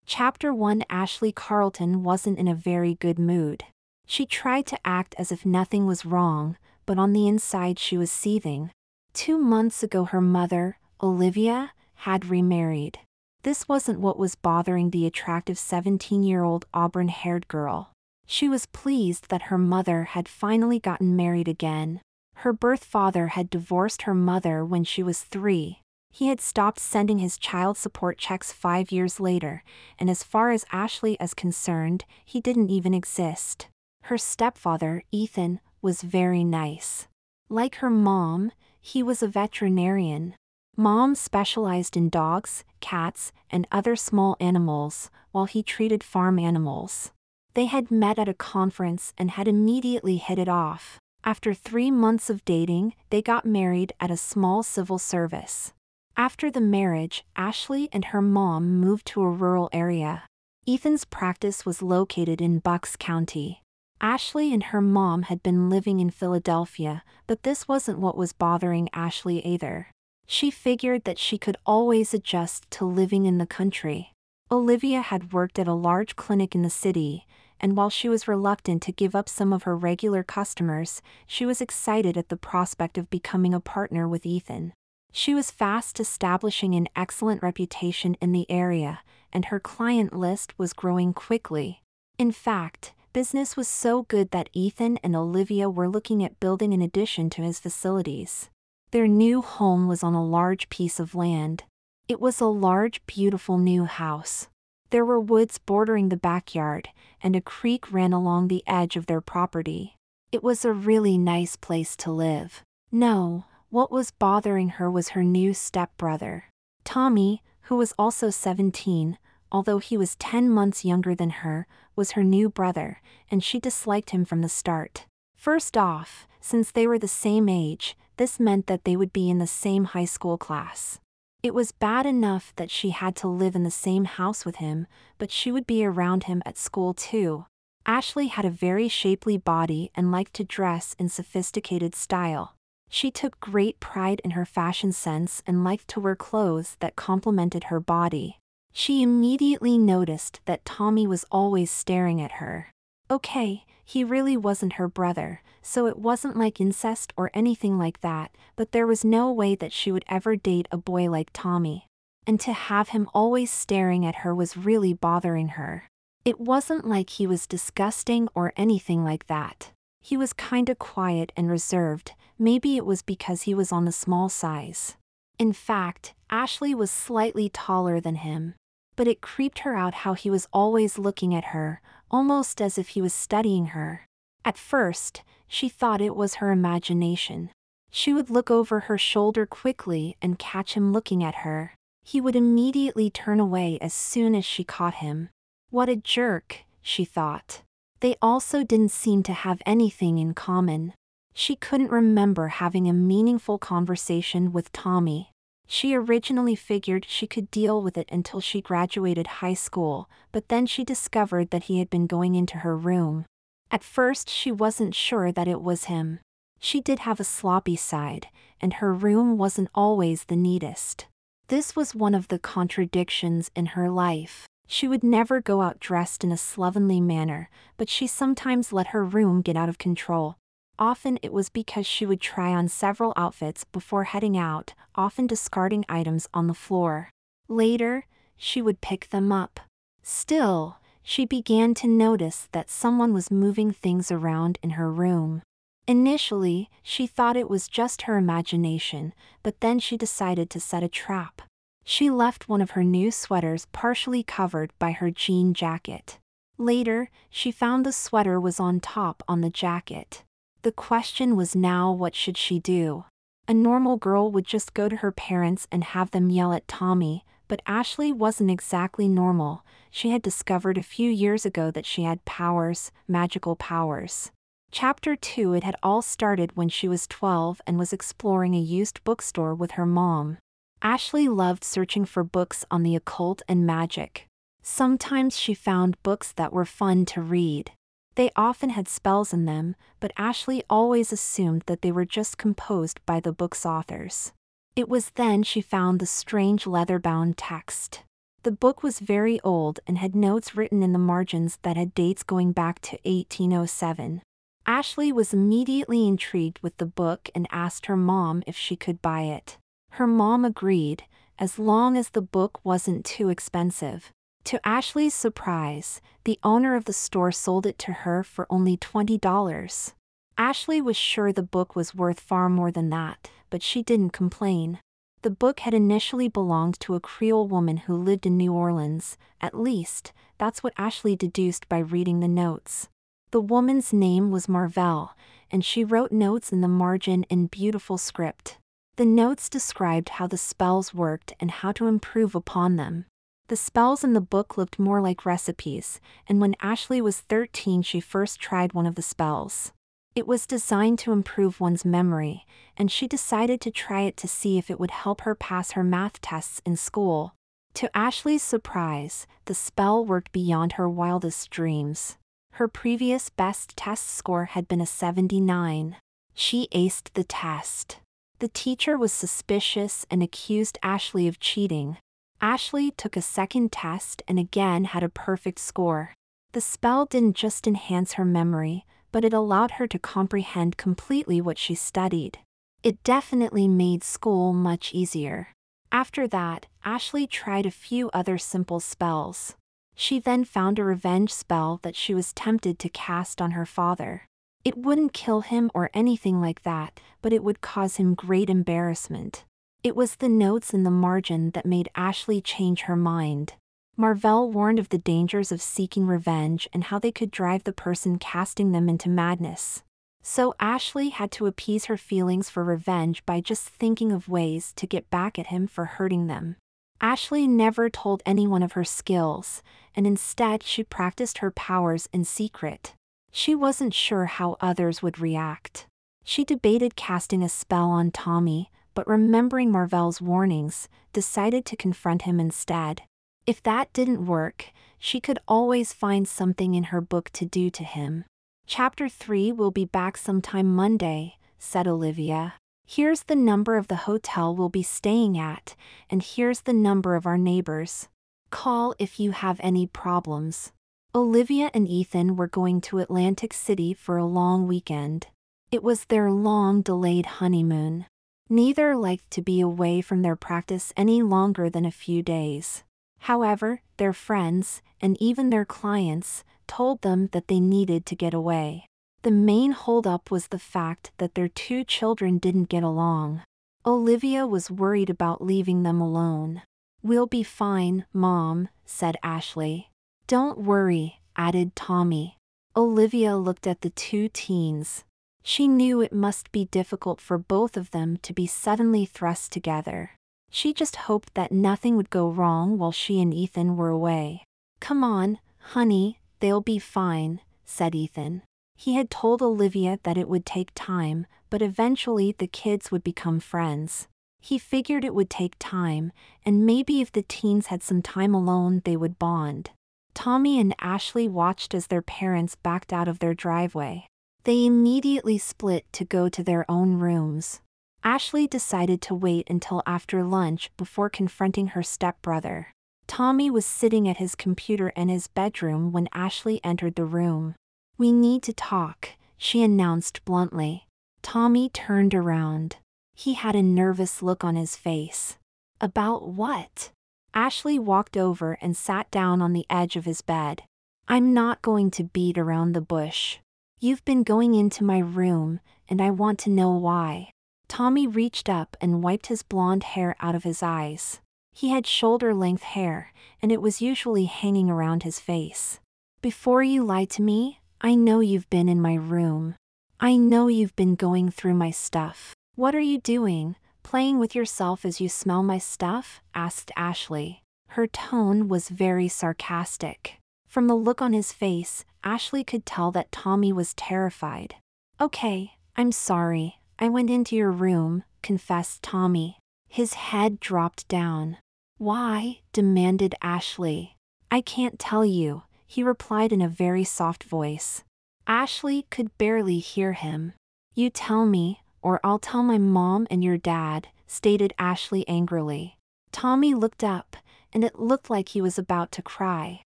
Chapter 1. Ashley Carlton wasn't in a very good mood. She tried to act as if nothing was wrong, but on the inside she was seething. 2 months ago her mother, Olivia, had remarried. This wasn't what was bothering the attractive 17-year-old auburn-haired girl. She was pleased that her mother had finally gotten married again. Her birth father had divorced her mother when she was 3. He had stopped sending his child support checks 5 years later, and as far as Ashley is concerned, he didn't even exist. Her stepfather, Ethan, was very nice. Like her mom, he was a veterinarian. Mom specialized in dogs, cats, and other small animals, while he treated farm animals. They had met at a conference and had immediately hit it off. After 3 months of dating, they got married at a small civil service. After the marriage, Ashley and her mom moved to a rural area. Ethan's practice was located in Bucks County. Ashley and her mom had been living in Philadelphia, but this wasn't what was bothering Ashley either. She figured that she could always adjust to living in the country. Olivia had worked at a large clinic in the city, and while she was reluctant to give up some of her regular customers, she was excited at the prospect of becoming a partner with Ethan. She was fast establishing an excellent reputation in the area, and her client list was growing quickly. In fact, business was so good that Ethan and Olivia were looking at building an addition to his facilities. Their new home was on a large piece of land. It was a large, beautiful new house. There were woods bordering the backyard, and a creek ran along the edge of their property. It was a really nice place to live. No, what was bothering her was her new stepbrother. Tommy, who was also 17, although he was 10 months younger than her, was her new brother, and she disliked him from the start. First off, since they were the same age, this meant that they would be in the same high school class. It was bad enough that she had to live in the same house with him, but she would be around him at school too. Ashley had a very shapely body and liked to dress in sophisticated style. She took great pride in her fashion sense and liked to wear clothes that complemented her body. She immediately noticed that Tommy was always staring at her. Okay, he really wasn't her brother, so it wasn't like incest or anything like that, but there was no way that she would ever date a boy like Tommy. And to have him always staring at her was really bothering her. It wasn't like he was disgusting or anything like that. He was kinda quiet and reserved, maybe it was because he was on the small size. In fact, Ashley was slightly taller than him. But it creeped her out how he was always looking at her, almost as if he was studying her. At first, she thought it was her imagination. She would look over her shoulder quickly and catch him looking at her. He would immediately turn away as soon as she caught him. What a jerk, she thought. They also didn't seem to have anything in common. She couldn't remember having a meaningful conversation with Tommy. She originally figured she could deal with it until she graduated high school, but then she discovered that he had been going into her room. At first she wasn't sure that it was him. She did have a sloppy side, and her room wasn't always the neatest. This was one of the contradictions in her life. She would never go out dressed in a slovenly manner, but she sometimes let her room get out of control. Often it was because she would try on several outfits before heading out, often discarding items on the floor. Later, she would pick them up. Still, she began to notice that someone was moving things around in her room. Initially, she thought it was just her imagination, but then she decided to set a trap. She left one of her new sweaters partially covered by her jean jacket. Later, she found the sweater was on top on the jacket. The question was now, what should she do? A normal girl would just go to her parents and have them yell at Tommy, but Ashley wasn't exactly normal. She had discovered a few years ago that she had powers, magical powers. Chapter 2. It had all started when she was 12 and was exploring a used bookstore with her mom. Ashley loved searching for books on the occult and magic. Sometimes she found books that were fun to read. They often had spells in them, but Ashley always assumed that they were just composed by the book's authors. It was then she found the strange leather-bound text. The book was very old and had notes written in the margins that had dates going back to 1807. Ashley was immediately intrigued with the book and asked her mom if she could buy it. Her mom agreed, as long as the book wasn't too expensive. To Ashley's surprise, the owner of the store sold it to her for only $20. Ashley was sure the book was worth far more than that, but she didn't complain. The book had initially belonged to a Creole woman who lived in New Orleans, at least, that's what Ashley deduced by reading the notes. The woman's name was Marvell, and she wrote notes in the margin in beautiful script. The notes described how the spells worked and how to improve upon them. The spells in the book looked more like recipes, and when Ashley was 13 she first tried one of the spells. It was designed to improve one's memory, and she decided to try it to see if it would help her pass her math tests in school. To Ashley's surprise, the spell worked beyond her wildest dreams. Her previous best test score had been a 79. She aced the test. The teacher was suspicious and accused Ashley of cheating. Ashley took a second test and again had a perfect score. The spell didn't just enhance her memory, but it allowed her to comprehend completely what she studied. It definitely made school much easier. After that, Ashley tried a few other simple spells. She then found a revenge spell that she was tempted to cast on her father. It wouldn't kill him or anything like that, but it would cause him great embarrassment. It was the notes in the margin that made Ashley change her mind. Marvell warned of the dangers of seeking revenge and how they could drive the person casting them into madness. So Ashley had to appease her feelings for revenge by just thinking of ways to get back at him for hurting them. Ashley never told anyone of her skills, and instead she practiced her powers in secret. She wasn't sure how others would react. She debated casting a spell on Tommy, but remembering Marvell's warnings, decided to confront him instead. If that didn't work, she could always find something in her book to do to him. Chapter 3 will be back sometime Monday, said Olivia. Here's the number of the hotel we'll be staying at, and here's the number of our neighbors. Call if you have any problems. Olivia and Ethan were going to Atlantic City for a long weekend. It was their long-delayed honeymoon. Neither liked to be away from their practice any longer than a few days. However, their friends, and even their clients, told them that they needed to get away. The main holdup was the fact that their two children didn't get along. Olivia was worried about leaving them alone. "We'll be fine, Mom," said Ashley. "Don't worry," added Tommy. Olivia looked at the two teens. She knew it must be difficult for both of them to be suddenly thrust together. She just hoped that nothing would go wrong while she and Ethan were away. "Come on, honey, they'll be fine," said Ethan. He had told Olivia that it would take time, but eventually the kids would become friends. He figured it would take time, and maybe if the teens had some time alone they would bond. Tommy and Ashley watched as their parents backed out of their driveway. They immediately split to go to their own rooms. Ashley decided to wait until after lunch before confronting her stepbrother. Tommy was sitting at his computer in his bedroom when Ashley entered the room. "We need to talk," she announced bluntly. Tommy turned around. He had a nervous look on his face. "About what?" Ashley walked over and sat down on the edge of his bed. "I'm not going to beat around the bush. You've been going into my room, and I want to know why." Tommy reached up and wiped his blonde hair out of his eyes. He had shoulder-length hair, and it was usually hanging around his face. "Before you lie to me, I know you've been in my room. I know you've been going through my stuff." "What are you doing, playing with yourself as you smell my stuff?" asked Ashley. Her tone was very sarcastic. From the look on his face, Ashley could tell that Tommy was terrified. "Okay, I'm sorry, I went into your room," confessed Tommy. His head dropped down. "Why?" demanded Ashley. "I can't tell you," he replied in a very soft voice. Ashley could barely hear him. "You tell me, or I'll tell my mom and your dad," stated Ashley angrily. Tommy looked up, and it looked like he was about to cry.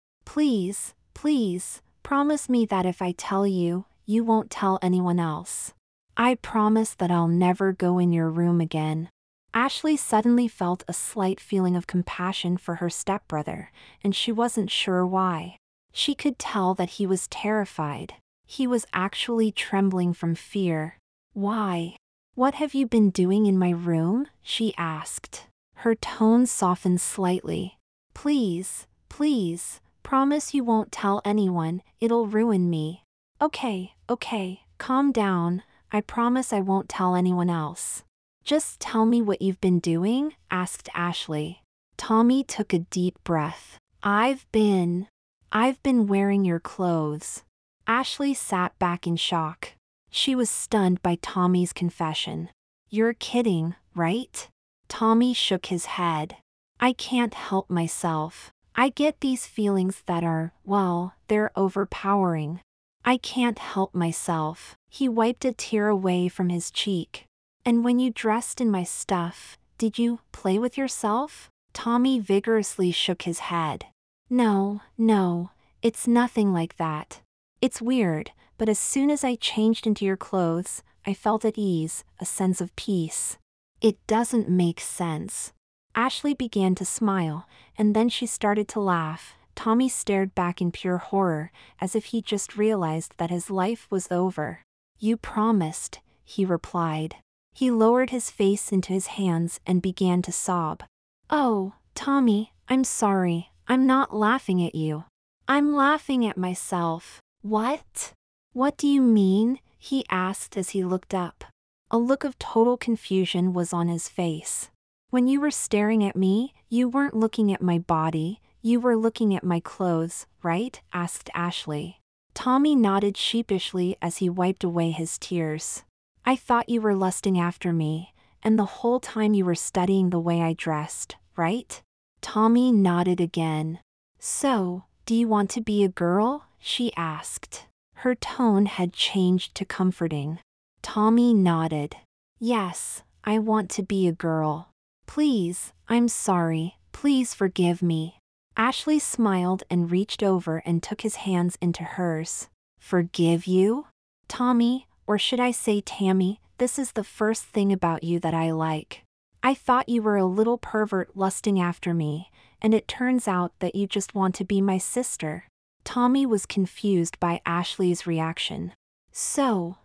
Please, please, promise me that if I tell you, you won't tell anyone else. I promise that I'll never go in your room again. Ashley suddenly felt a slight feeling of compassion for her stepbrother, and she wasn't sure why. She could tell that he was terrified. He was actually trembling from fear. Why? What have you been doing in my room? She asked. Her tone softened slightly. Please, please, promise you won't tell anyone, it'll ruin me. Okay, calm down, I promise I won't tell anyone else. Just tell me what you've been doing? Asked Ashley. Tommy took a deep breath. I've been wearing your clothes. Ashley sat back in shock. She was stunned by Tommy's confession. You're kidding, right? Tommy shook his head. I can't help myself. I get these feelings that are, well, they're overpowering. I can't help myself. He wiped a tear away from his cheek. And when you dressed in my stuff, did you play with yourself? Tommy vigorously shook his head. No, it's nothing like that. It's weird, but as soon as I changed into your clothes, I felt at ease, a sense of peace. It doesn't make sense. Ashley began to smile, and then she started to laugh. Tommy stared back in pure horror, as if he just realized that his life was over. You promised, he replied. He lowered his face into his hands and began to sob. Oh, Tommy, I'm sorry, I'm not laughing at you. I'm laughing at myself. What? What do you mean? He asked as he looked up. A look of total confusion was on his face. When you were staring at me, you weren't looking at my body, you were looking at my clothes, right? Asked Ashley. Tommy nodded sheepishly as he wiped away his tears. I thought you were lusting after me, and the whole time you were studying the way I dressed, right? Tommy nodded again. So, do you want to be a girl? She asked. Her tone had changed to comforting. Tommy nodded. Yes, I want to be a girl. Please, I'm sorry, please forgive me. Ashley smiled and reached over and took his hands into hers. Forgive you? Tommy, or should I say Tammy, this is the first thing about you that I like. I thought you were a little pervert lusting after me, and it turns out that you just want to be my sister. Tommy was confused by Ashley's reaction. So,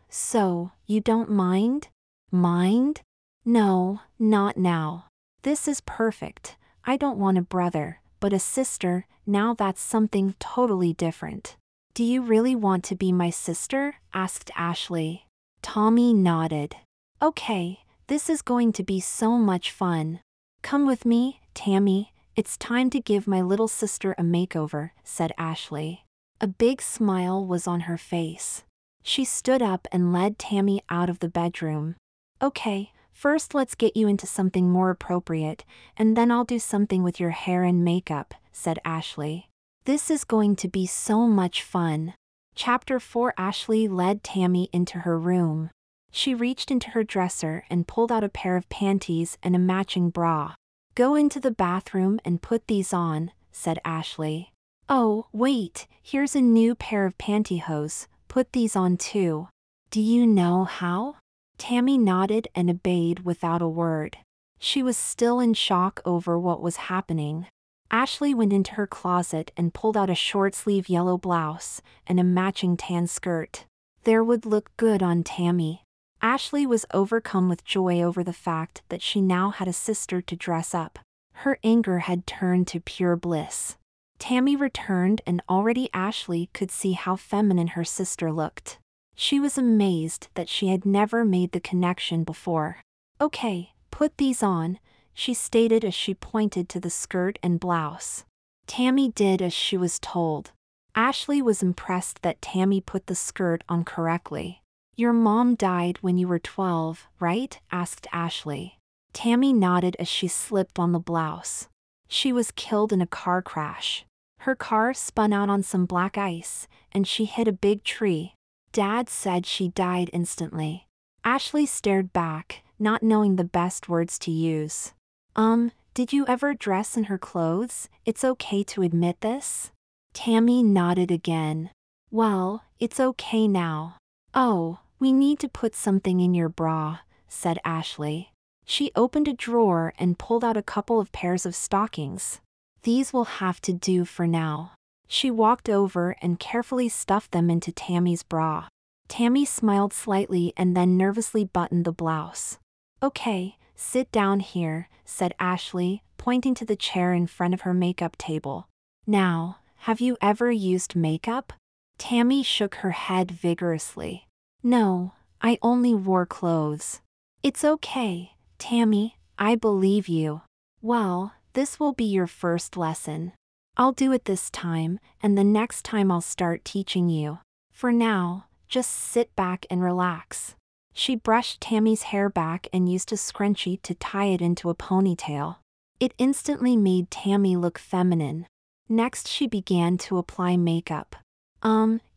you don't mind? Mind? No, not now. This is perfect. I don't want a brother, but a sister, now that's something totally different. Do you really want to be my sister? Asked Ashley. Tommy nodded. Okay, this is going to be so much fun. Come with me, Tammy, it's time to give my little sister a makeover, said Ashley. A big smile was on her face. She stood up and led Tammy out of the bedroom. Okay, first let's get you into something more appropriate, and then I'll do something with your hair and makeup, said Ashley. This is going to be so much fun. Chapter 4. Ashley led Tammy into her room. She reached into her dresser and pulled out a pair of panties and a matching bra. Go into the bathroom and put these on, said Ashley. Oh, wait, here's a new pair of pantyhose, put these on too. Do you know how? Tammy nodded and obeyed without a word. She was still in shock over what was happening. Ashley went into her closet and pulled out a short-sleeve yellow blouse and a matching tan skirt. There would look good on Tammy. Ashley was overcome with joy over the fact that she now had a sister to dress up. Her anger had turned to pure bliss. Tammy returned and already Ashley could see how feminine her sister looked. She was amazed that she had never made the connection before. Okay, put these on, she stated as she pointed to the skirt and blouse. Tammy did as she was told. Ashley was impressed that Tammy put the skirt on correctly. Your mom died when you were 12, right? Asked Ashley. Tammy nodded as she slipped on the blouse. She was killed in a car crash. Her car spun out on some black ice, and she hit a big tree. Dad said she died instantly. Ashley stared back, not knowing the best words to use. Did you ever dress in her clothes? It's okay to admit this? Tammy nodded again. Well, it's okay now. Oh, we need to put something in your bra, said Ashley. She opened a drawer and pulled out a couple of pairs of stockings. These will have to do for now. She walked over and carefully stuffed them into Tammy's bra. Tammy smiled slightly and then nervously buttoned the blouse. Okay, sit down here, said Ashley, pointing to the chair in front of her makeup table. Now, have you ever used makeup? Tammy shook her head vigorously. No, I only wore clothes. It's okay, Tammy, I believe you. Well, this will be your first lesson. I'll do it this time, and the next time I'll start teaching you. For now, just sit back and relax. She brushed Tammy's hair back and used a scrunchie to tie it into a ponytail. It instantly made Tammy look feminine. Next she began to apply makeup.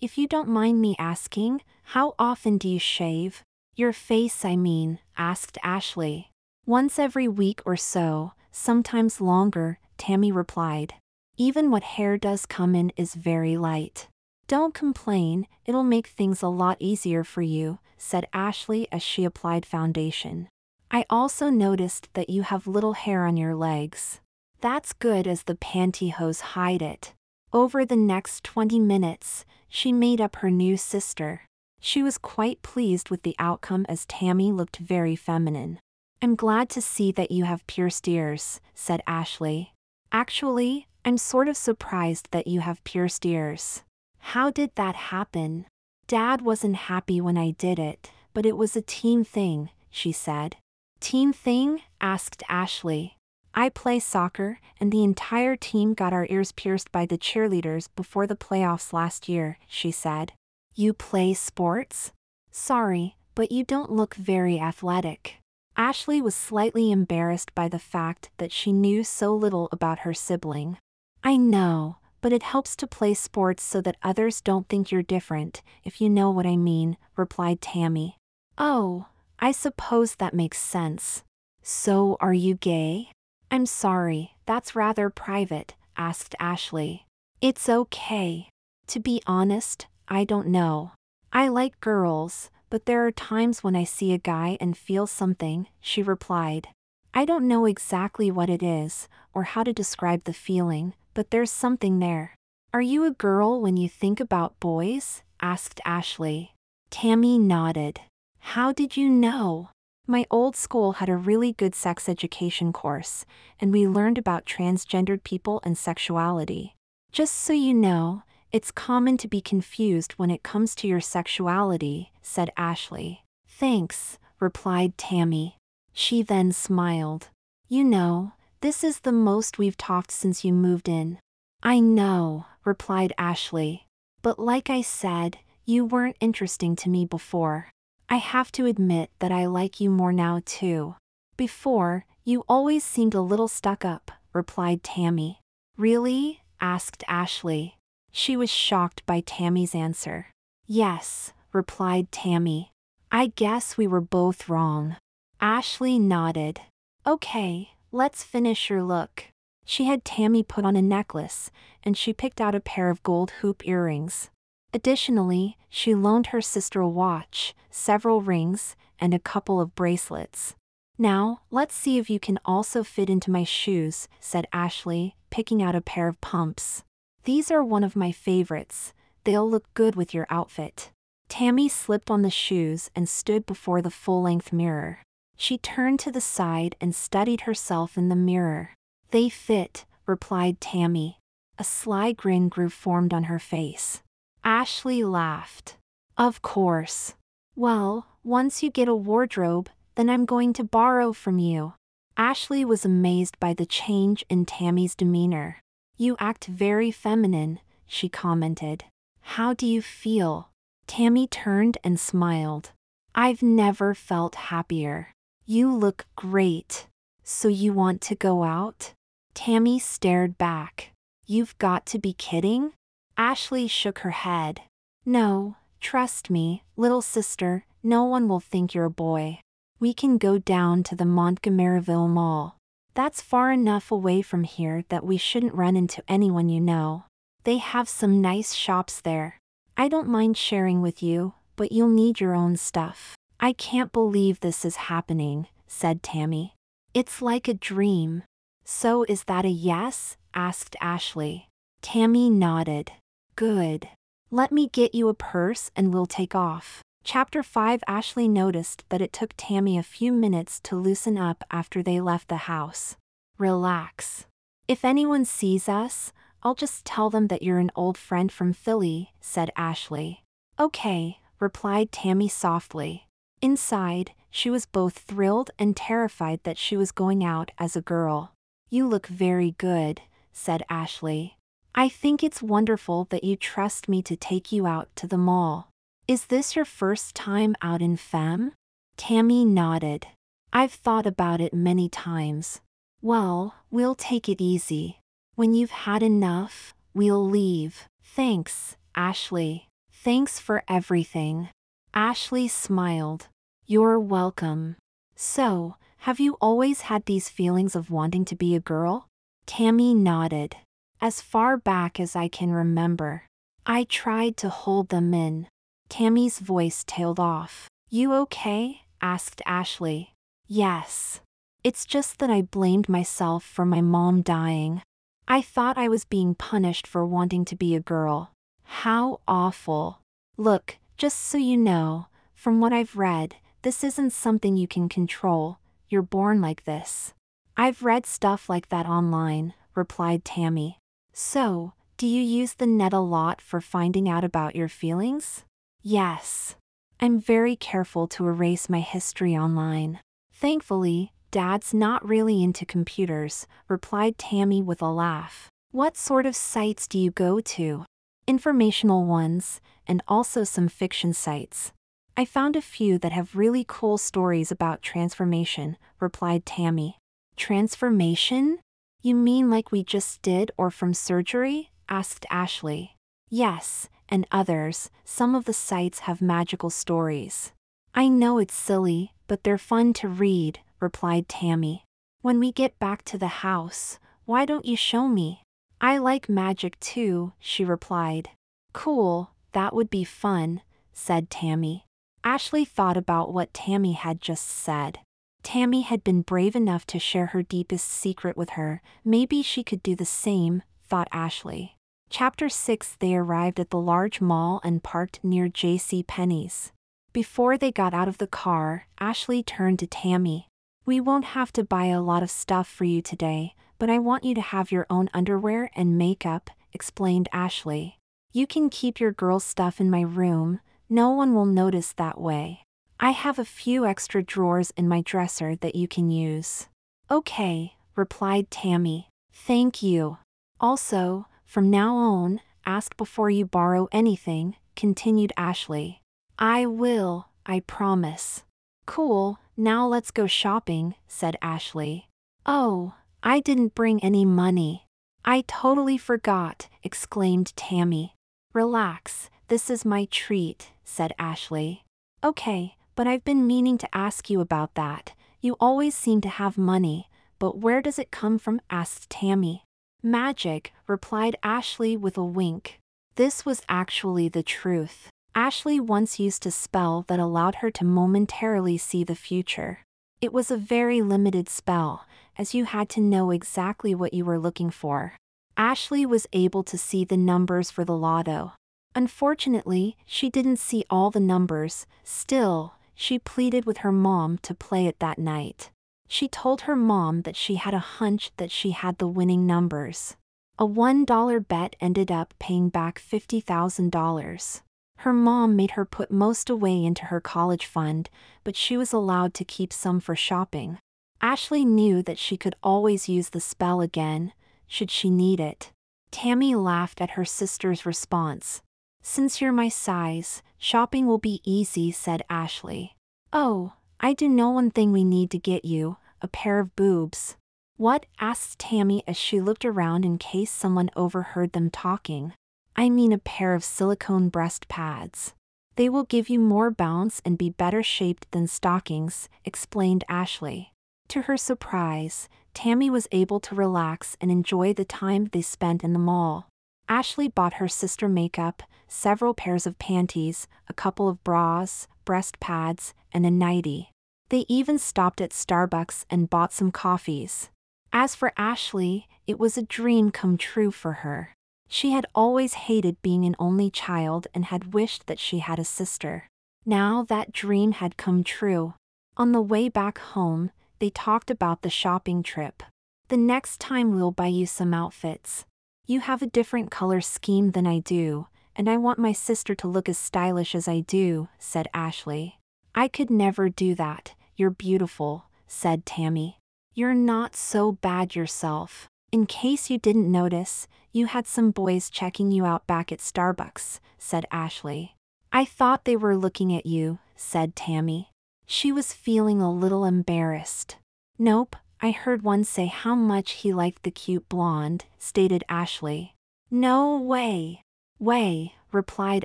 If you don't mind me asking, how often do you shave? Your face, I mean, asked Ashley. Once every week or so, sometimes longer, Tammy replied. Even what hair does come in is very light. Don't complain, it'll make things a lot easier for you, said Ashley as she applied foundation. I also noticed that you have little hair on your legs. That's good as the pantyhose hide it. Over the next 20 minutes, she made up her new sister. She was quite pleased with the outcome as Tammy looked very feminine. I'm glad to see that you have pierced ears, said Ashley. Actually, I'm sort of surprised that you have pierced ears. How did that happen? Dad wasn't happy when I did it, but it was a team thing, she said. Team thing? Asked Ashley. I play soccer, and the entire team got our ears pierced by the cheerleaders before the playoffs last year, she said. You play sports? Sorry, but you don't look very athletic. Ashley was slightly embarrassed by the fact that she knew so little about her sibling. I know, but it helps to play sports so that others don't think you're different, if you know what I mean, replied Tammy. Oh, I suppose that makes sense. So are you gay? I'm sorry, that's rather private, asked Ashley. It's okay. To be honest, I don't know. I like girls, but there are times when I see a guy and feel something, she replied. I don't know exactly what it is, or how to describe the feeling, but there's something there. Are you a girl when you think about boys? Asked Ashley. Tammy nodded. How did you know? My old school had a really good sex education course, and we learned about transgendered people and sexuality. Just so you know, it's common to be confused when it comes to your sexuality, said Ashley. Thanks, replied Tammy. She then smiled. You know, this is the most we've talked since you moved in. I know, replied Ashley. But like I said, you weren't interesting to me before. I have to admit that I like you more now too. Before, you always seemed a little stuck up, replied Tammy. Really? Asked Ashley. She was shocked by Tammy's answer. Yes, replied Tammy. I guess we were both wrong. Ashley nodded. Okay, let's finish your look. She had Tammy put on a necklace, and she picked out a pair of gold hoop earrings. Additionally, she loaned her sister a watch, several rings, and a couple of bracelets. Now, let's see if you can also fit into my shoes, said Ashley, picking out a pair of pumps. These are one of my favorites. They'll look good with your outfit. Tammy slipped on the shoes and stood before the full-length mirror. She turned to the side and studied herself in the mirror. They fit, replied Tammy. A sly grin formed on her face. Ashley laughed. Of course. Well, once you get a wardrobe, then I'm going to borrow from you. Ashley was amazed by the change in Tammy's demeanor. You act very feminine, she commented. How do you feel? Tammy turned and smiled. I've never felt happier. You look great. So you want to go out? Tammy stared back. You've got to be kidding? Ashley shook her head. No, trust me, little sister, no one will think you're a boy. We can go down to the Montgomeryville Mall. That's far enough away from here that we shouldn't run into anyone you know. They have some nice shops there. I don't mind sharing with you, but you'll need your own stuff. I can't believe this is happening, said Tammy. It's like a dream. So is that a yes? Asked Ashley. Tammy nodded. Good. Let me get you a purse and we'll take off. Chapter 5. Ashley noticed that it took Tammy a few minutes to loosen up after they left the house. Relax. If anyone sees us, I'll just tell them that you're an old friend from Philly, said Ashley. Okay, replied Tammy softly. Inside, she was both thrilled and terrified that she was going out as a girl. You look very good, said Ashley. I think it's wonderful that you trust me to take you out to the mall. Is this your first time out in Femme? Tammy nodded. I've thought about it many times. Well, we'll take it easy. When you've had enough, we'll leave. Thanks, Ashley. Thanks for everything. Ashley smiled. You're welcome. So, have you always had these feelings of wanting to be a girl? Tammy nodded. As far back as I can remember. I tried to hold them in. Tammy's voice tailed off. You okay? Asked Ashley. Yes. It's just that I blamed myself for my mom dying. I thought I was being punished for wanting to be a girl. How awful. Look, just so you know, from what I've read, this isn't something you can control. You're born like this. I've read stuff like that online, replied Tammy. So, do you use the net a lot for finding out about your feelings? Yes. I'm very careful to erase my history online. Thankfully, Dad's not really into computers, replied Tammy with a laugh. What sort of sites do you go to? Informational ones, and also some fiction sites. I found a few that have really cool stories about transformation, replied Tammy. Transformation? You mean like we just did or from surgery? Asked Ashley. Yes, and others. Some of the sites have magical stories. I know it's silly, but they're fun to read, replied Tammy. When we get back to the house, why don't you show me? I like magic too, she replied. Cool, that would be fun, said Tammy. Ashley thought about what Tammy had just said. Tammy had been brave enough to share her deepest secret with her. Maybe she could do the same, thought Ashley. Chapter 6. They arrived at the large mall and parked near J.C. Penney's. Before they got out of the car, Ashley turned to Tammy. We won't have to buy a lot of stuff for you today, but I want you to have your own underwear and makeup, explained Ashley. You can keep your girl's stuff in my room. No one will notice that way. I have a few extra drawers in my dresser that you can use. Okay, replied Tammy. Thank you. Also, from now on, ask before you borrow anything, continued Ashley. I will, I promise. Cool, now let's go shopping, said Ashley. Oh, I didn't bring any money. I totally forgot, exclaimed Tammy. Relax, this is my treat, said Ashley. Okay, but I've been meaning to ask you about that. You always seem to have money, but where does it come from? Asked Tammy. Magic, replied Ashley with a wink. This was actually the truth. Ashley once used a spell that allowed her to momentarily see the future. It was a very limited spell, as you had to know exactly what you were looking for. Ashley was able to see the numbers for the lotto. Unfortunately, she didn't see all the numbers. Still, she pleaded with her mom to play it that night. She told her mom that she had a hunch that she had the winning numbers. A $1 bet ended up paying back $50,000. Her mom made her put most away into her college fund, but she was allowed to keep some for shopping. Ashley knew that she could always use the spell again, should she need it. Tammy laughed at her sister's response. Since you're my size, shopping will be easy, said Ashley. Oh, I do know one thing we need to get you, a pair of boobs. What? Asked Tammy as she looked around in case someone overheard them talking. I mean a pair of silicone breast pads. They will give you more bounce and be better shaped than stockings, explained Ashley. To her surprise, Tammy was able to relax and enjoy the time they spent in the mall. Ashley bought her sister makeup, several pairs of panties, a couple of bras, breast pads, and a nightie. They even stopped at Starbucks and bought some coffees. As for Ashley, it was a dream come true for her. She had always hated being an only child and had wished that she had a sister. Now that dream had come true. On the way back home, they talked about the shopping trip. "The next time we'll buy you some outfits. You have a different color scheme than I do, and I want my sister to look as stylish as I do," said Ashley. "I could never do that, you're beautiful," said Tammy. "You're not so bad yourself. In case you didn't notice, you had some boys checking you out back at Starbucks," said Ashley. "I thought they were looking at you," said Tammy. She was feeling a little embarrassed. "Nope, I heard one say how much he liked the cute blonde," stated Ashley. "No way." "Way," replied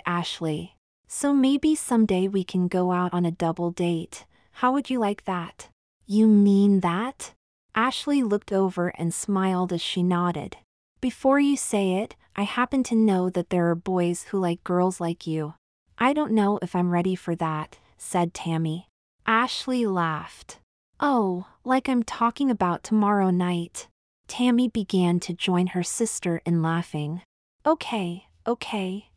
Ashley. "So maybe someday we can go out on a double date. How would you like that?" "You mean that?" Ashley looked over and smiled as she nodded. "Before you say it, I happen to know that there are boys who like girls like you." "I don't know if I'm ready for that," said Tammy. Ashley laughed. "Oh, like I'm talking about tomorrow night." Tammy began to join her sister in laughing. Okay,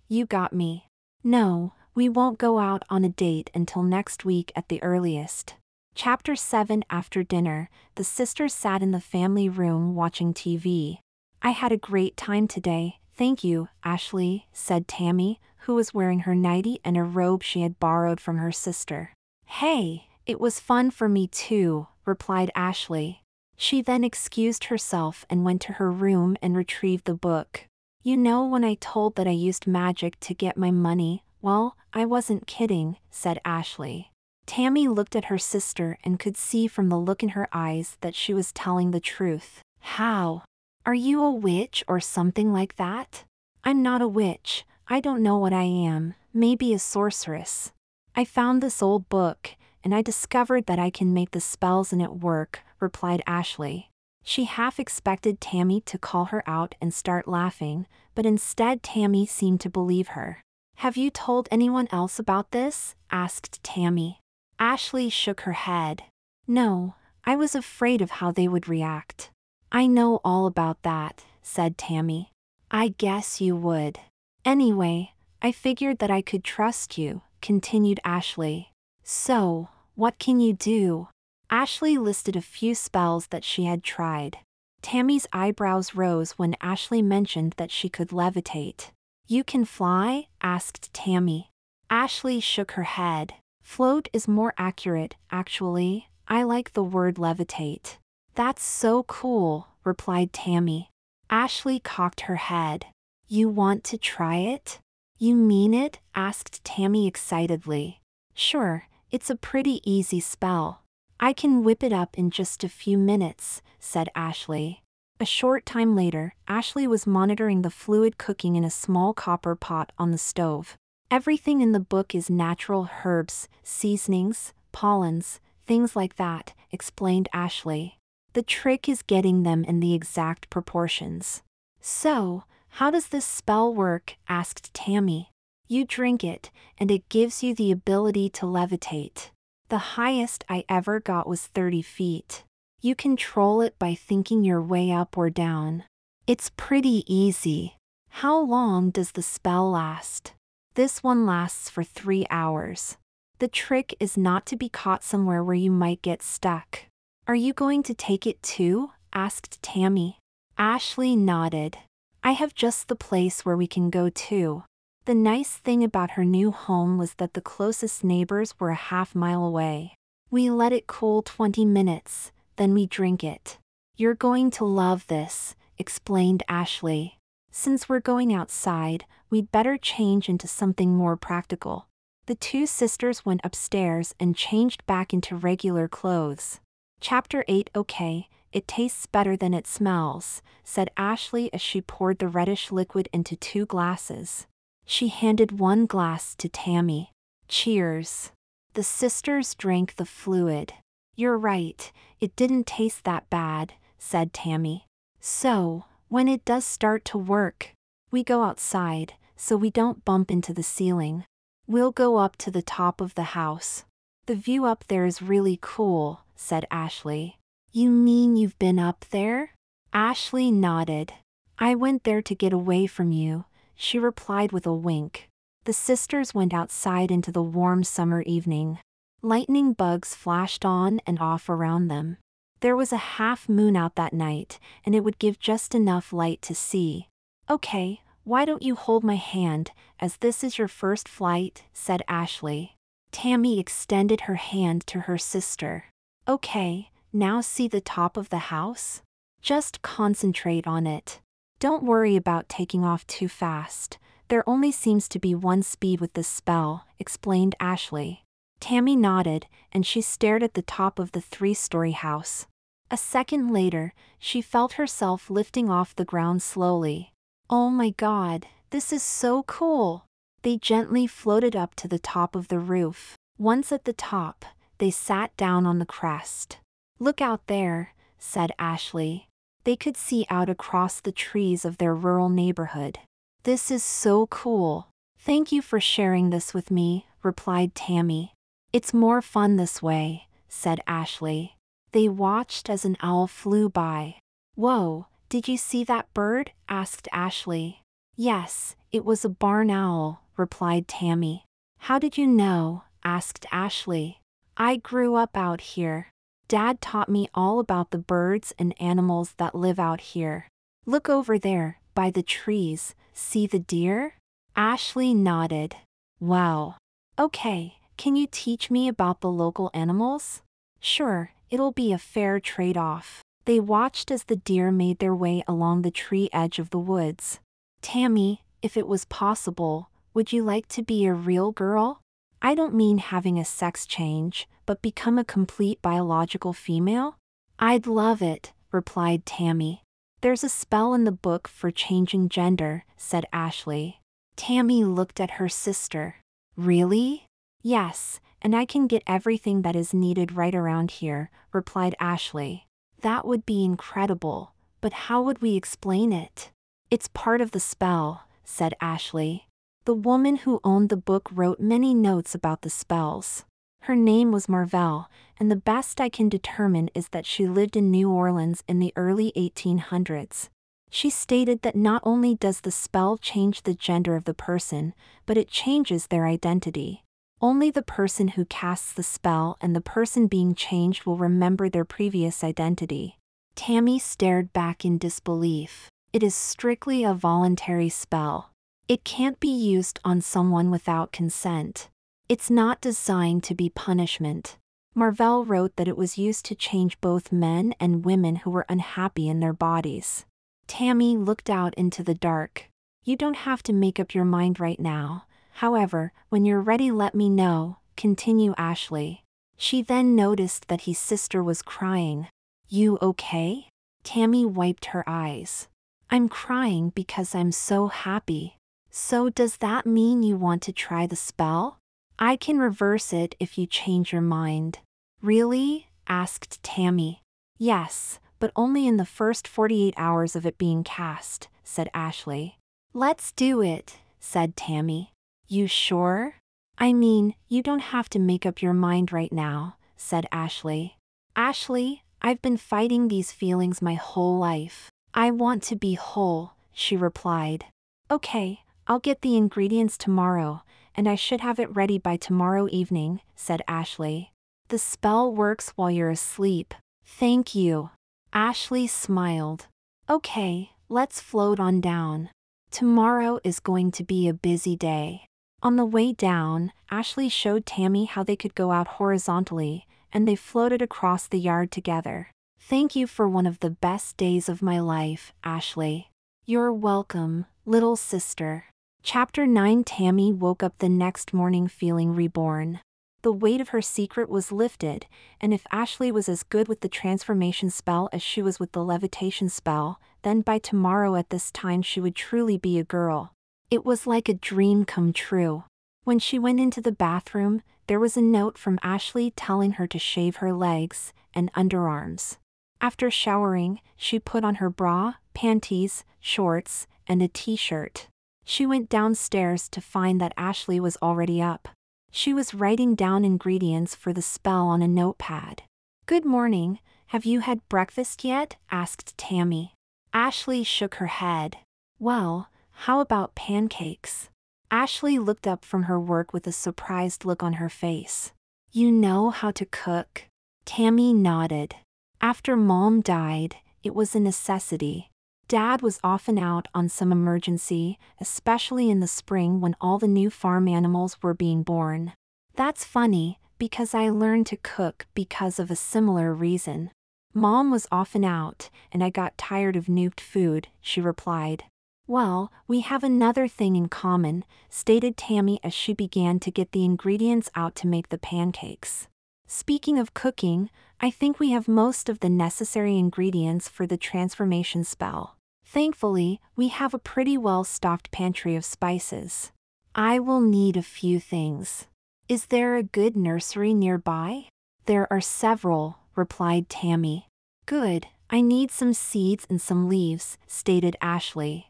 you got me. "No, we won't go out on a date until next week at the earliest." Chapter 7. After dinner, the sisters sat in the family room watching TV. "I had a great time today, thank you, Ashley," said Tammy, who was wearing her nightie and a robe she had borrowed from her sister. "Hey, it was fun for me too," replied Ashley. She then excused herself and went to her room and retrieved the book. "You know when I told that I used magic to get my money, well, I wasn't kidding," said Ashley. Tammy looked at her sister and could see from the look in her eyes that she was telling the truth. "How? Are you a witch or something like that?" "I'm not a witch, I don't know what I am, maybe a sorceress. I found this old book, and I discovered that I can make the spells in it work," replied Ashley. She half expected Tammy to call her out and start laughing, but instead Tammy seemed to believe her. "Have you told anyone else about this?" asked Tammy. Ashley shook her head. "No, I was afraid of how they would react." "I know all about that," said Tammy. "I guess you would. Anyway, I figured that I could trust you," continued Ashley. "So, what can you do?" Ashley listed a few spells that she had tried. Tammy's eyebrows rose when Ashley mentioned that she could levitate. "You can fly?" asked Tammy. Ashley shook her head. "Float is more accurate, actually. I like the word levitate." "That's so cool," replied Tammy. Ashley cocked her head. "You want to try it?" "You mean it?" asked Tammy excitedly. "Sure, it's a pretty easy spell. I can whip it up in just a few minutes," said Ashley. A short time later, Ashley was monitoring the fluid cooking in a small copper pot on the stove. "Everything in the book is natural herbs, seasonings, pollens, things like that," explained Ashley. "The trick is getting them in the exact proportions." "So, how does this spell work?" asked Tammy. "You drink it, and it gives you the ability to levitate. The highest I ever got was 30 feet. You control it by thinking your way up or down. It's pretty easy." "How long does the spell last?" "This one lasts for 3 hours. The trick is not to be caught somewhere where you might get stuck." "Are you going to take it too?" asked Tammy. Ashley nodded. "I have just the place where we can go to." The nice thing about her new home was that the closest neighbors were a half-mile away. "We let it cool 20 minutes, then we drink it." "You're going to love this," explained Ashley. "Since we're going outside, we'd better change into something more practical." The two sisters went upstairs and changed back into regular clothes. Chapter 8. "Okay, it tastes better than it smells," said Ashley as she poured the reddish liquid into 2 glasses. She handed 1 glass to Tammy. "Cheers." The sisters drank the fluid. You're right, it didn't taste that bad, said Tammy. So, when it does start to work, we go outside, so we don't bump into the ceiling. We'll go up to the top of the house. The view up there is really cool, said Ashley. You mean you've been up there? Ashley nodded. I went there to get away from you, she replied with a wink. The sisters went outside into the warm summer evening. Lightning bugs flashed on and off around them. There was a half moon out that night, and it would give just enough light to see. Okay, why don't you hold my hand, as this is your first flight, said Ashley. Tammy extended her hand to her sister. Okay, now see the top of the house? Just concentrate on it. Don't worry about taking off too fast. There only seems to be one speed with this spell, explained Ashley. Tammy nodded, and she stared at the top of the 3-story house. A second later, she felt herself lifting off the ground slowly. Oh my God, this is so cool! They gently floated up to the top of the roof. Once at the top, they sat down on the crest. Look out there, said Ashley. They could see out across the trees of their rural neighborhood. This is so cool. Thank you for sharing this with me, replied Tammy. It's more fun this way, said Ashley. They watched as an owl flew by. Whoa, did you see that bird? Asked Ashley. Yes, it was a barn owl, replied Tammy. How did you know? Asked Ashley. I grew up out here. Dad taught me all about the birds and animals that live out here. Look over there, by the trees, see the deer? Ashley nodded. Wow. Okay, can you teach me about the local animals? Sure, it'll be a fair trade-off. They watched as the deer made their way along the tree edge of the woods. Tammy, if it was possible, would you like to be a real girl? I don't mean having a sex change, but become a complete biological female? I'd love it, replied Tammy. There's a spell in the book for changing gender, said Ashley. Tammy looked at her sister. Really? Yes, and I can get everything that is needed right around here, replied Ashley. That would be incredible, but how would we explain it? It's part of the spell, said Ashley. The woman who owned the book wrote many notes about the spells. Her name was Marvell, and the best I can determine is that she lived in New Orleans in the early 1800s. She stated that not only does the spell change the gender of the person, but it changes their identity. Only the person who casts the spell and the person being changed will remember their previous identity. Tammy stared back in disbelief. It is strictly a voluntary spell. It can't be used on someone without consent. It's not designed to be punishment. Marvell wrote that it was used to change both men and women who were unhappy in their bodies. Tammy looked out into the dark. You don't have to make up your mind right now. However, when you're ready, let me know, continued Ashley. She then noticed that his sister was crying. You okay? Tammy wiped her eyes. I'm crying because I'm so happy. So does that mean you want to try the spell? I can reverse it if you change your mind. Really? Asked Tammy. Yes, but only in the first 48 hours of it being cast, said Ashley. Let's do it, said Tammy. You sure? I mean, you don't have to make up your mind right now, said Ashley. Ashley, I've been fighting these feelings my whole life. I want to be whole, she replied. Okay, I'll get the ingredients tomorrow, and I should have it ready by tomorrow evening, said Ashley. The spell works while you're asleep. Thank you. Ashley smiled. Okay, let's float on down. Tomorrow is going to be a busy day. On the way down, Ashley showed Tammy how they could go out horizontally, and they floated across the yard together. Thank you for one of the best days of my life, Ashley. You're welcome, little sister. Chapter 9. Tammy woke up the next morning feeling reborn. The weight of her secret was lifted, and if Ashley was as good with the transformation spell as she was with the levitation spell, then by tomorrow at this time she would truly be a girl. It was like a dream come true. When she went into the bathroom, There was a note from Ashley telling her to shave her legs and underarms. After showering, she put on her bra, panties, shorts, and a t-shirt. She went downstairs to find that Ashley was already up. She was writing down ingredients for the spell on a notepad. "Good morning, have you had breakfast yet?" asked Tammy. Ashley shook her head. "Well, how about pancakes?" Ashley looked up from her work with a surprised look on her face. "You know how to cook?" Tammy nodded. After Mom died, it was a necessity. Dad was often out on some emergency, especially in the spring when all the new farm animals were being born. "That's funny, because I learned to cook because of a similar reason. Mom was often out, and I got tired of nuked food," she replied. "Well, we have another thing in common," stated Tammy as she began to get the ingredients out to make the pancakes. "Speaking of cooking, I think we have most of the necessary ingredients for the transformation spell. Thankfully, we have a pretty well-stocked pantry of spices. I will need a few things. Is there a good nursery nearby?" "There are several," replied Tammy. "Good, I need some seeds and some leaves," stated Ashley.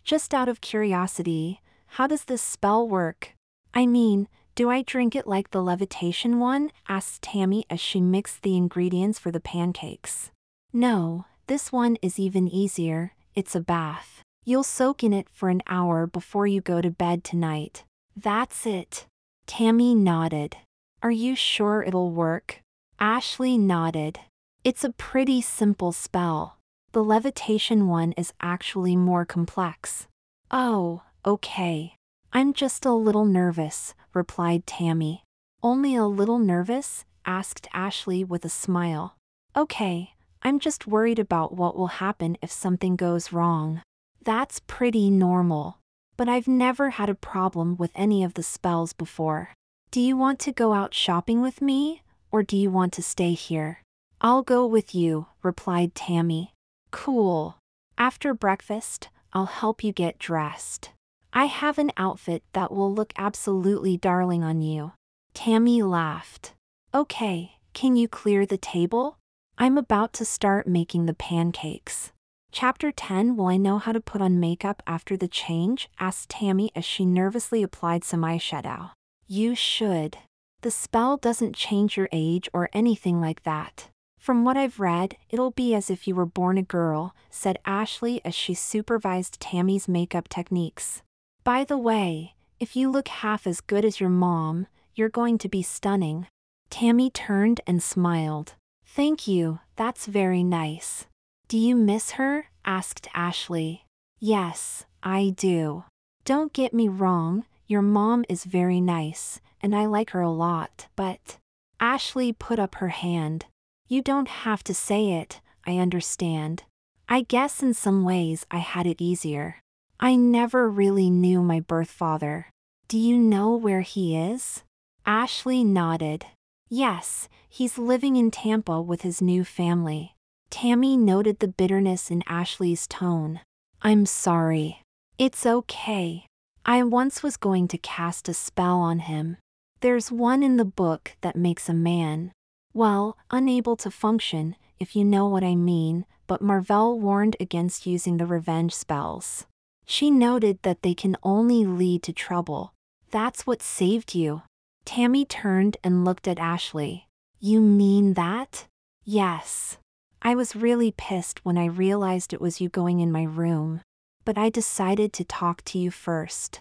Just out of curiosity, how does this spell work? I mean, do I drink it like the levitation one?" asked Tammy as she mixed the ingredients for the pancakes. "No, this one is even easier. It's a bath. You'll soak in it for an hour before you go to bed tonight." "That's it." Tammy nodded. "Are you sure it'll work?" Ashley nodded. "It's a pretty simple spell. The levitation one is actually more complex." "Oh, okay. I'm just a little nervous," replied Tammy. "Only a little nervous?" asked Ashley with a smile. "Okay, I'm just worried about what will happen if something goes wrong." "That's pretty normal. But I've never had a problem with any of the spells before. Do you want to go out shopping with me, or do you want to stay here?" "I'll go with you," replied Tammy. "Cool. After breakfast, I'll help you get dressed. I have an outfit that will look absolutely darling on you." Tammy laughed. "Okay, can you clear the table? I'm about to start making the pancakes." Chapter 10. Will I know how to put on makeup after the change? Asked Tammy as she nervously applied some eyeshadow. "You should. The spell doesn't change your age or anything like that. From what I've read, it'll be as if you were born a girl," said Ashley as she supervised Tammy's makeup techniques. "By the way, if you look half as good as your mom, you're going to be stunning." Tammy turned and smiled. "Thank you, that's very nice." "Do you miss her?" asked Ashley. "Yes, I do. Don't get me wrong, your mom is very nice, and I like her a lot, but..." Ashley put up her hand. "You don't have to say it, I understand. I guess in some ways I had it easier. I never really knew my birth father. Do you know where he is?" Ashley nodded. "Yes, he's living in Tampa with his new family." Tammy noted the bitterness in Ashley's tone. "I'm sorry." "It's okay. I once was going to cast a spell on him. There's one in the book that makes a man, well, unable to function, if you know what I mean, but Marvell warned against using the revenge spells. She noted that they can only lead to trouble. That's what saved you." Tammy turned and looked at Ashley. "You mean that?" "Yes. I was really pissed when I realized it was you going in my room. But I decided to talk to you first.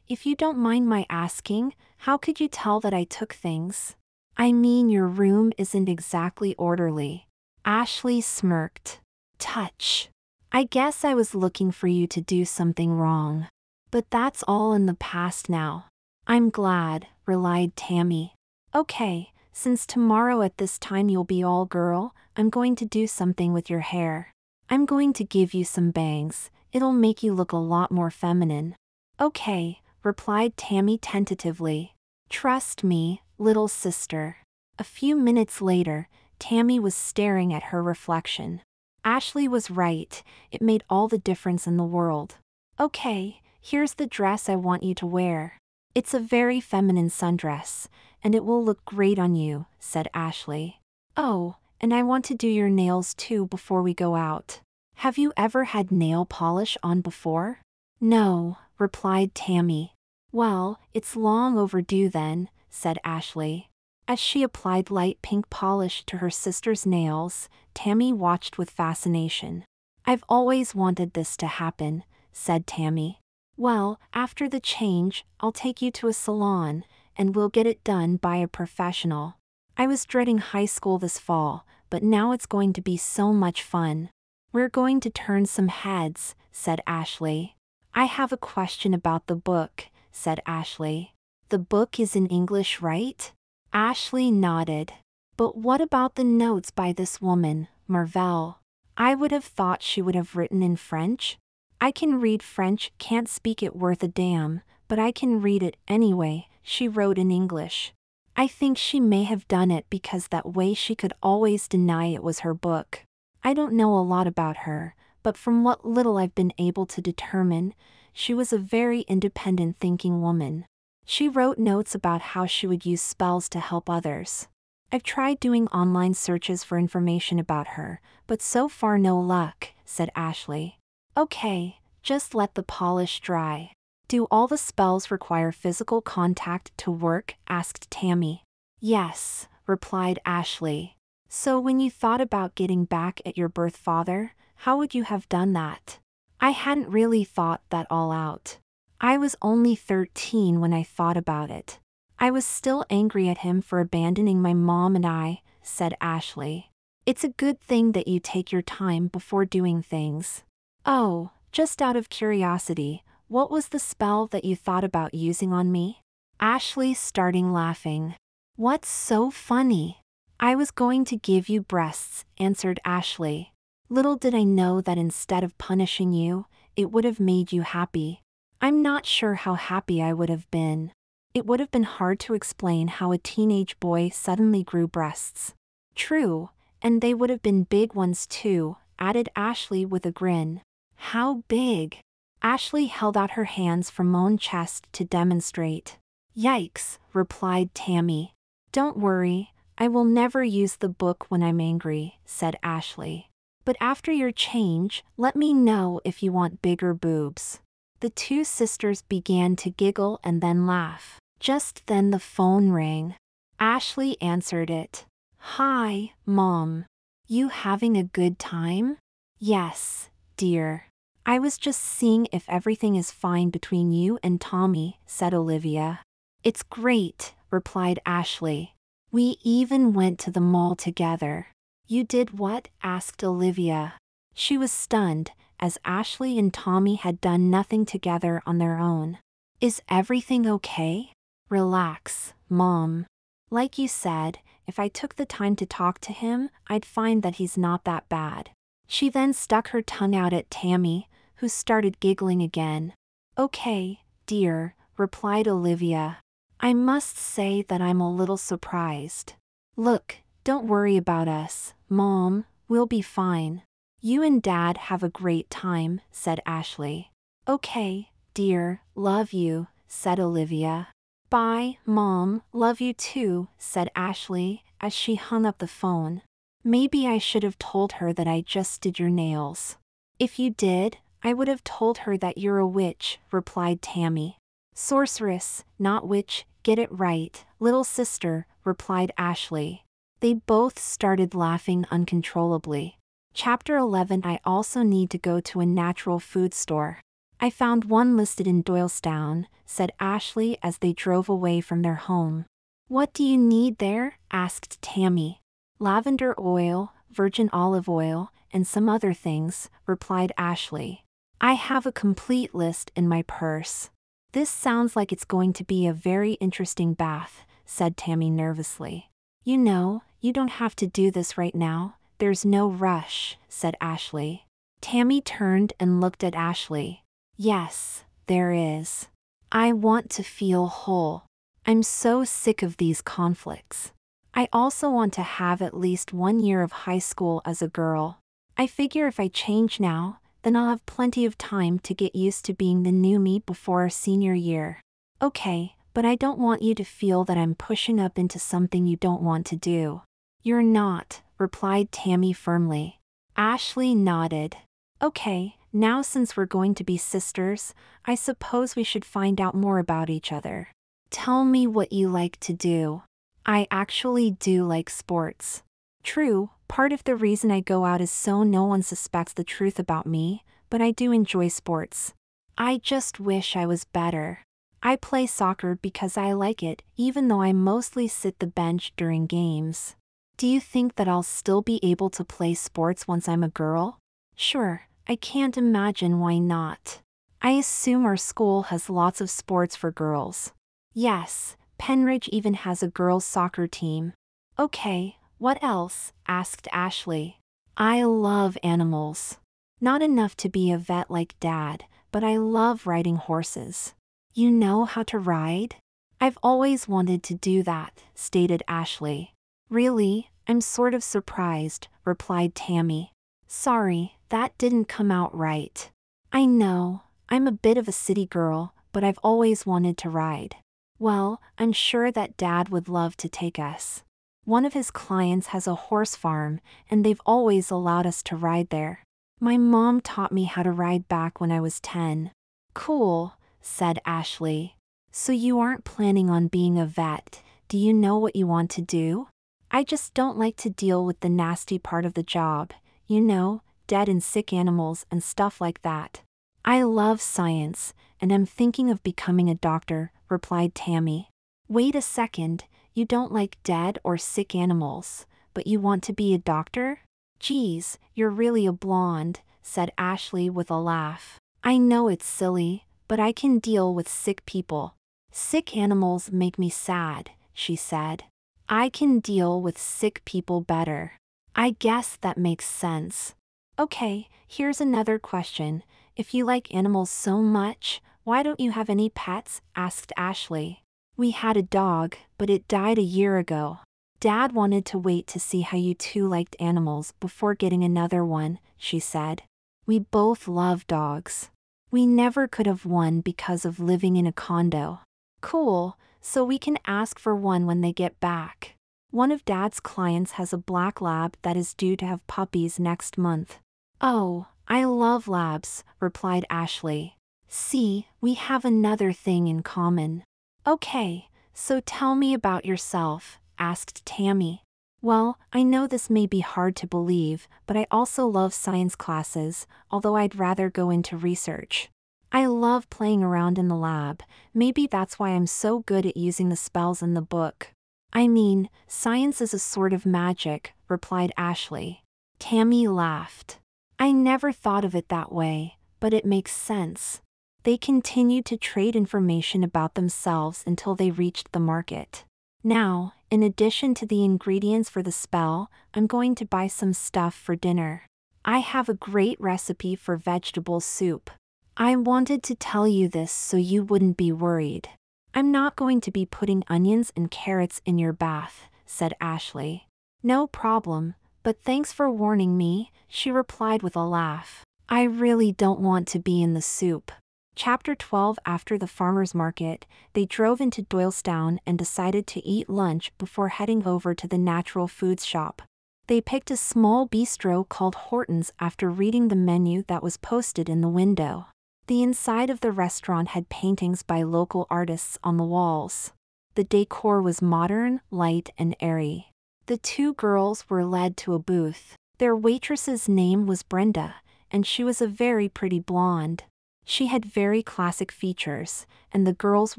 If you don't mind my asking, how could you tell that I took things? I mean, your room isn't exactly orderly." Ashley smirked. "Touch. I guess I was looking for you to do something wrong. But that's all in the past now." "I'm glad," relied Tammy. "Okay, since tomorrow at this time you'll be all girl, I'm going to do something with your hair. I'm going to give you some bangs, it'll make you look a lot more feminine." "Okay," replied Tammy tentatively. "Trust me, little sister." A few minutes later, Tammy was staring at her reflection. Ashley was right, it made all the difference in the world. "Okay, here's the dress I want you to wear." It's a very feminine sundress, and it will look great on you, said Ashley. Oh, and I want to do your nails too before we go out. Have you ever had nail polish on before? No, replied Tammy. Well, it's long overdue then, said Ashley. As she applied light pink polish to her sister's nails, Tammy watched with fascination. I've always wanted this to happen, said Tammy. Well, after the change, I'll take you to a salon, and we'll get it done by a professional. I was dreading high school this fall, but now it's going to be so much fun. We're going to turn some heads, said Ashley. I have a question about the book, said Ashley. The book is in English, right? Ashley nodded. But what about the notes by this woman, Marvell? I would have thought she would have written in French. I can read French, can't speak it worth a damn, but I can read it anyway, she wrote in English. I think she may have done it because that way she could always deny it was her book. I don't know a lot about her, but from what little I've been able to determine, she was a very independent thinking woman. She wrote notes about how she would use spells to help others. I've tried doing online searches for information about her, but so far no luck, said Ashley. Okay, just let the polish dry. Do all the spells require physical contact to work? Asked Tammy. Yes, replied Ashley. So when you thought about getting back at your birth father, how would you have done that? I hadn't really thought that all out. I was only 13 when I thought about it. I was still angry at him for abandoning my mom and I, said Ashley. It's a good thing that you take your time before doing things. Oh, just out of curiosity, what was the spell that you thought about using on me? Ashley starting laughing. What's so funny? I was going to give you breasts, answered Ashley. Little did I know that instead of punishing you, it would have made you happy. I'm not sure how happy I would have been. It would have been hard to explain how a teenage boy suddenly grew breasts. True, and they would have been big ones too, added Ashley with a grin. How big? Ashley held out her hands from own chest to demonstrate. Yikes, replied Tammy. Don't worry, I will never use the book when I'm angry, said Ashley. But after your change, let me know if you want bigger boobs. The two sisters began to giggle and then laugh. Just then the phone rang. Ashley answered it. Hi, Mom. You having a good time? Yes, dear. I was just seeing if everything is fine between you and Tommy, said Olivia. It's great, replied Ashley. We even went to the mall together. You did what? Asked Olivia. She was stunned, as Ashley and Tommy had done nothing together on their own. Is everything okay? Relax, Mom. Like you said, if I took the time to talk to him, I'd find that he's not that bad. She then stuck her tongue out at Tammy, who started giggling again. Okay, dear, replied Olivia. I must say that I'm a little surprised. Look, don't worry about us, Mom, we'll be fine. You and Dad have a great time, said Ashley. Okay, dear, love you, said Olivia. Bye, Mom, love you too, said Ashley, as she hung up the phone. Maybe I should have told her that I just did your nails. If you did, I would have told her that you're a witch, replied Tammy. Sorceress, not witch, get it right, little sister, replied Ashley. They both started laughing uncontrollably. Chapter 11. I also need to go to a natural food store. I found one listed in Doylestown, said Ashley as they drove away from their home. What do you need there? Asked Tammy. Lavender oil, virgin olive oil, and some other things, replied Ashley. I have a complete list in my purse. This sounds like it's going to be a very interesting bath, said Tammy nervously. You know, you don't have to do this right now, there's no rush, said Ashley. Tammy turned and looked at Ashley. Yes, there is. I want to feel whole. I'm so sick of these conflicts. I also want to have at least 1 year of high school as a girl. I figure if I change now, then I'll have plenty of time to get used to being the new me before our senior year. Okay, but I don't want you to feel that I'm pushing up into something you don't want to do. You're not, replied Tammy firmly. Ashley nodded. Okay, now since we're going to be sisters, I suppose we should find out more about each other. Tell me what you like to do. I actually do like sports. True, part of the reason I go out is so no one suspects the truth about me, but I do enjoy sports. I just wish I was better. I play soccer because I like it, even though I mostly sit the bench during games. Do you think that I'll still be able to play sports once I'm a girl? Sure, I can't imagine why not. I assume our school has lots of sports for girls. Yes, Penridge even has a girls' soccer team. Okay, what else? Asked Ashley. I love animals. Not enough to be a vet like Dad, but I love riding horses. You know how to ride? I've always wanted to do that, stated Ashley. Really? I'm sort of surprised, replied Tammy. Sorry, that didn't come out right. I know, I'm a bit of a city girl, but I've always wanted to ride. Well, I'm sure that Dad would love to take us. One of his clients has a horse farm, and they've always allowed us to ride there. My mom taught me how to ride back when I was 10. Cool, said Ashley. So you aren't planning on being a vet? Do you know what you want to do? I just don't like to deal with the nasty part of the job, you know, dead and sick animals and stuff like that. I love science, and I'm thinking of becoming a doctor, replied Tammy. Wait a second, you don't like dead or sick animals, but you want to be a doctor? Geez, you're really a blonde, said Ashley with a laugh. I know it's silly, but I can deal with sick people. Sick animals make me sad, she said. I can deal with sick people better. I guess that makes sense. Okay, here's another question. If you like animals so much, why don't you have any pets? Asked Ashley. We had a dog, but it died a year ago. Dad wanted to wait to see how you two liked animals before getting another one, she said. We both love dogs. We never could have one because of living in a condo. Cool, so we can ask for one when they get back. One of Dad's clients has a black lab that is due to have puppies next month. Oh, I love labs, replied Ashley. See, we have another thing in common. Okay, so tell me about yourself, asked Tammy. Well, I know this may be hard to believe, but I also love science classes, although I'd rather go into research. I love playing around in the lab. Maybe that's why I'm so good at using the spells in the book. I mean, science is a sort of magic, replied Ashley. Tammy laughed. I never thought of it that way, but it makes sense. They continued to trade information about themselves until they reached the market. Now, in addition to the ingredients for the spell, I'm going to buy some stuff for dinner. I have a great recipe for vegetable soup. I wanted to tell you this so you wouldn't be worried. I'm not going to be putting onions and carrots in your bath, said Ashley. No problem, but thanks for warning me, she replied with a laugh. I really don't want to be in the soup. Chapter 12. After the farmer's market, they drove into Doylestown and decided to eat lunch before heading over to the natural foods shop. They picked a small bistro called Horton's after reading the menu that was posted in the window. The inside of the restaurant had paintings by local artists on the walls. The decor was modern, light, and airy. The two girls were led to a booth. Their waitress's name was Brenda, and she was a very pretty blonde. She had very classic features, and the girls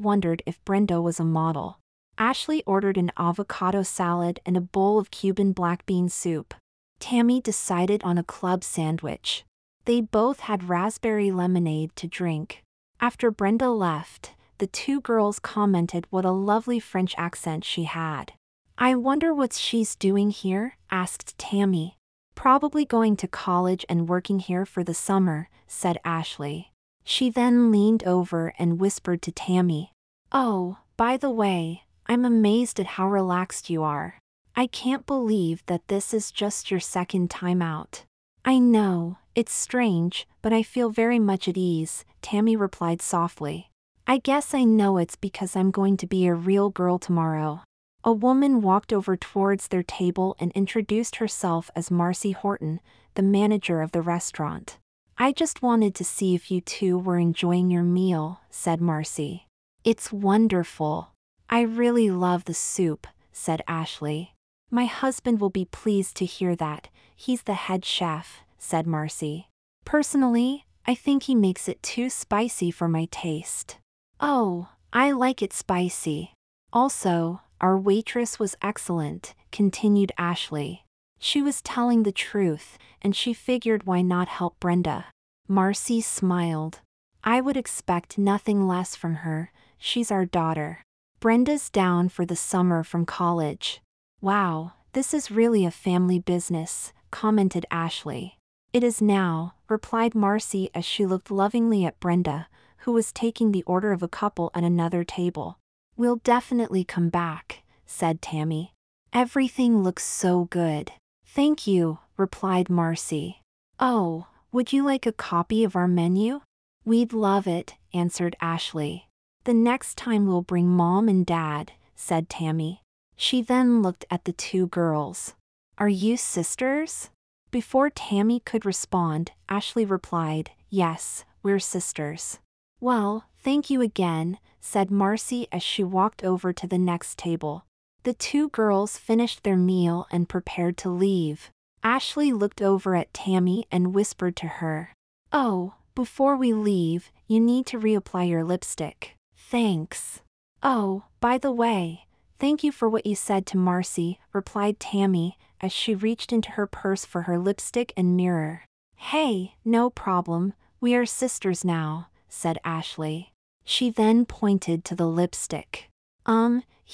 wondered if Brenda was a model. Ashley ordered an avocado salad and a bowl of Cuban black bean soup. Tammy decided on a club sandwich. They both had raspberry lemonade to drink. After Brenda left, the two girls commented what a lovely French accent she had. I wonder what she's doing here, asked Tammy. Probably going to college and working here for the summer, said Ashley. She then leaned over and whispered to Tammy. Oh, by the way, I'm amazed at how relaxed you are. I can't believe that this is just your second time out. I know, it's strange, but I feel very much at ease, Tammy replied softly. I guess I know it's because I'm going to be a real girl tomorrow. A woman walked over towards their table and introduced herself as Marcy Horton, the manager of the restaurant. I just wanted to see if you two were enjoying your meal, said Marcy. It's wonderful. I really love the soup, said Ashley. My husband will be pleased to hear that. He's the head chef, said Marcy. Personally, I think he makes it too spicy for my taste. Oh, I like it spicy. Also, our waitress was excellent, continued Ashley. She was telling the truth, and she figured why not help Brenda. Marcy smiled. I would expect nothing less from her. She's our daughter. Brenda's down for the summer from college. Wow, this is really a family business, commented Ashley. It is now, replied Marcy as she looked lovingly at Brenda, who was taking the order of a couple at another table. We'll definitely come back, said Tammy. Everything looks so good. Thank you, replied Marcy. Oh, would you like a copy of our menu? We'd love it, answered Ashley. The next time we'll bring Mom and Dad, said Tammy. She then looked at the two girls. Are you sisters? Before Tammy could respond, Ashley replied, Yes, we're sisters. Well, thank you again, said Marcy as she walked over to the next table. The two girls finished their meal and prepared to leave. Ashley looked over at Tammy and whispered to her, Oh, before we leave, you need to reapply your lipstick. Thanks. Oh, by the way, thank you for what you said to Marcy, replied Tammy, as she reached into her purse for her lipstick and mirror. Hey, no problem, we are sisters now, said Ashley. She then pointed to the lipstick.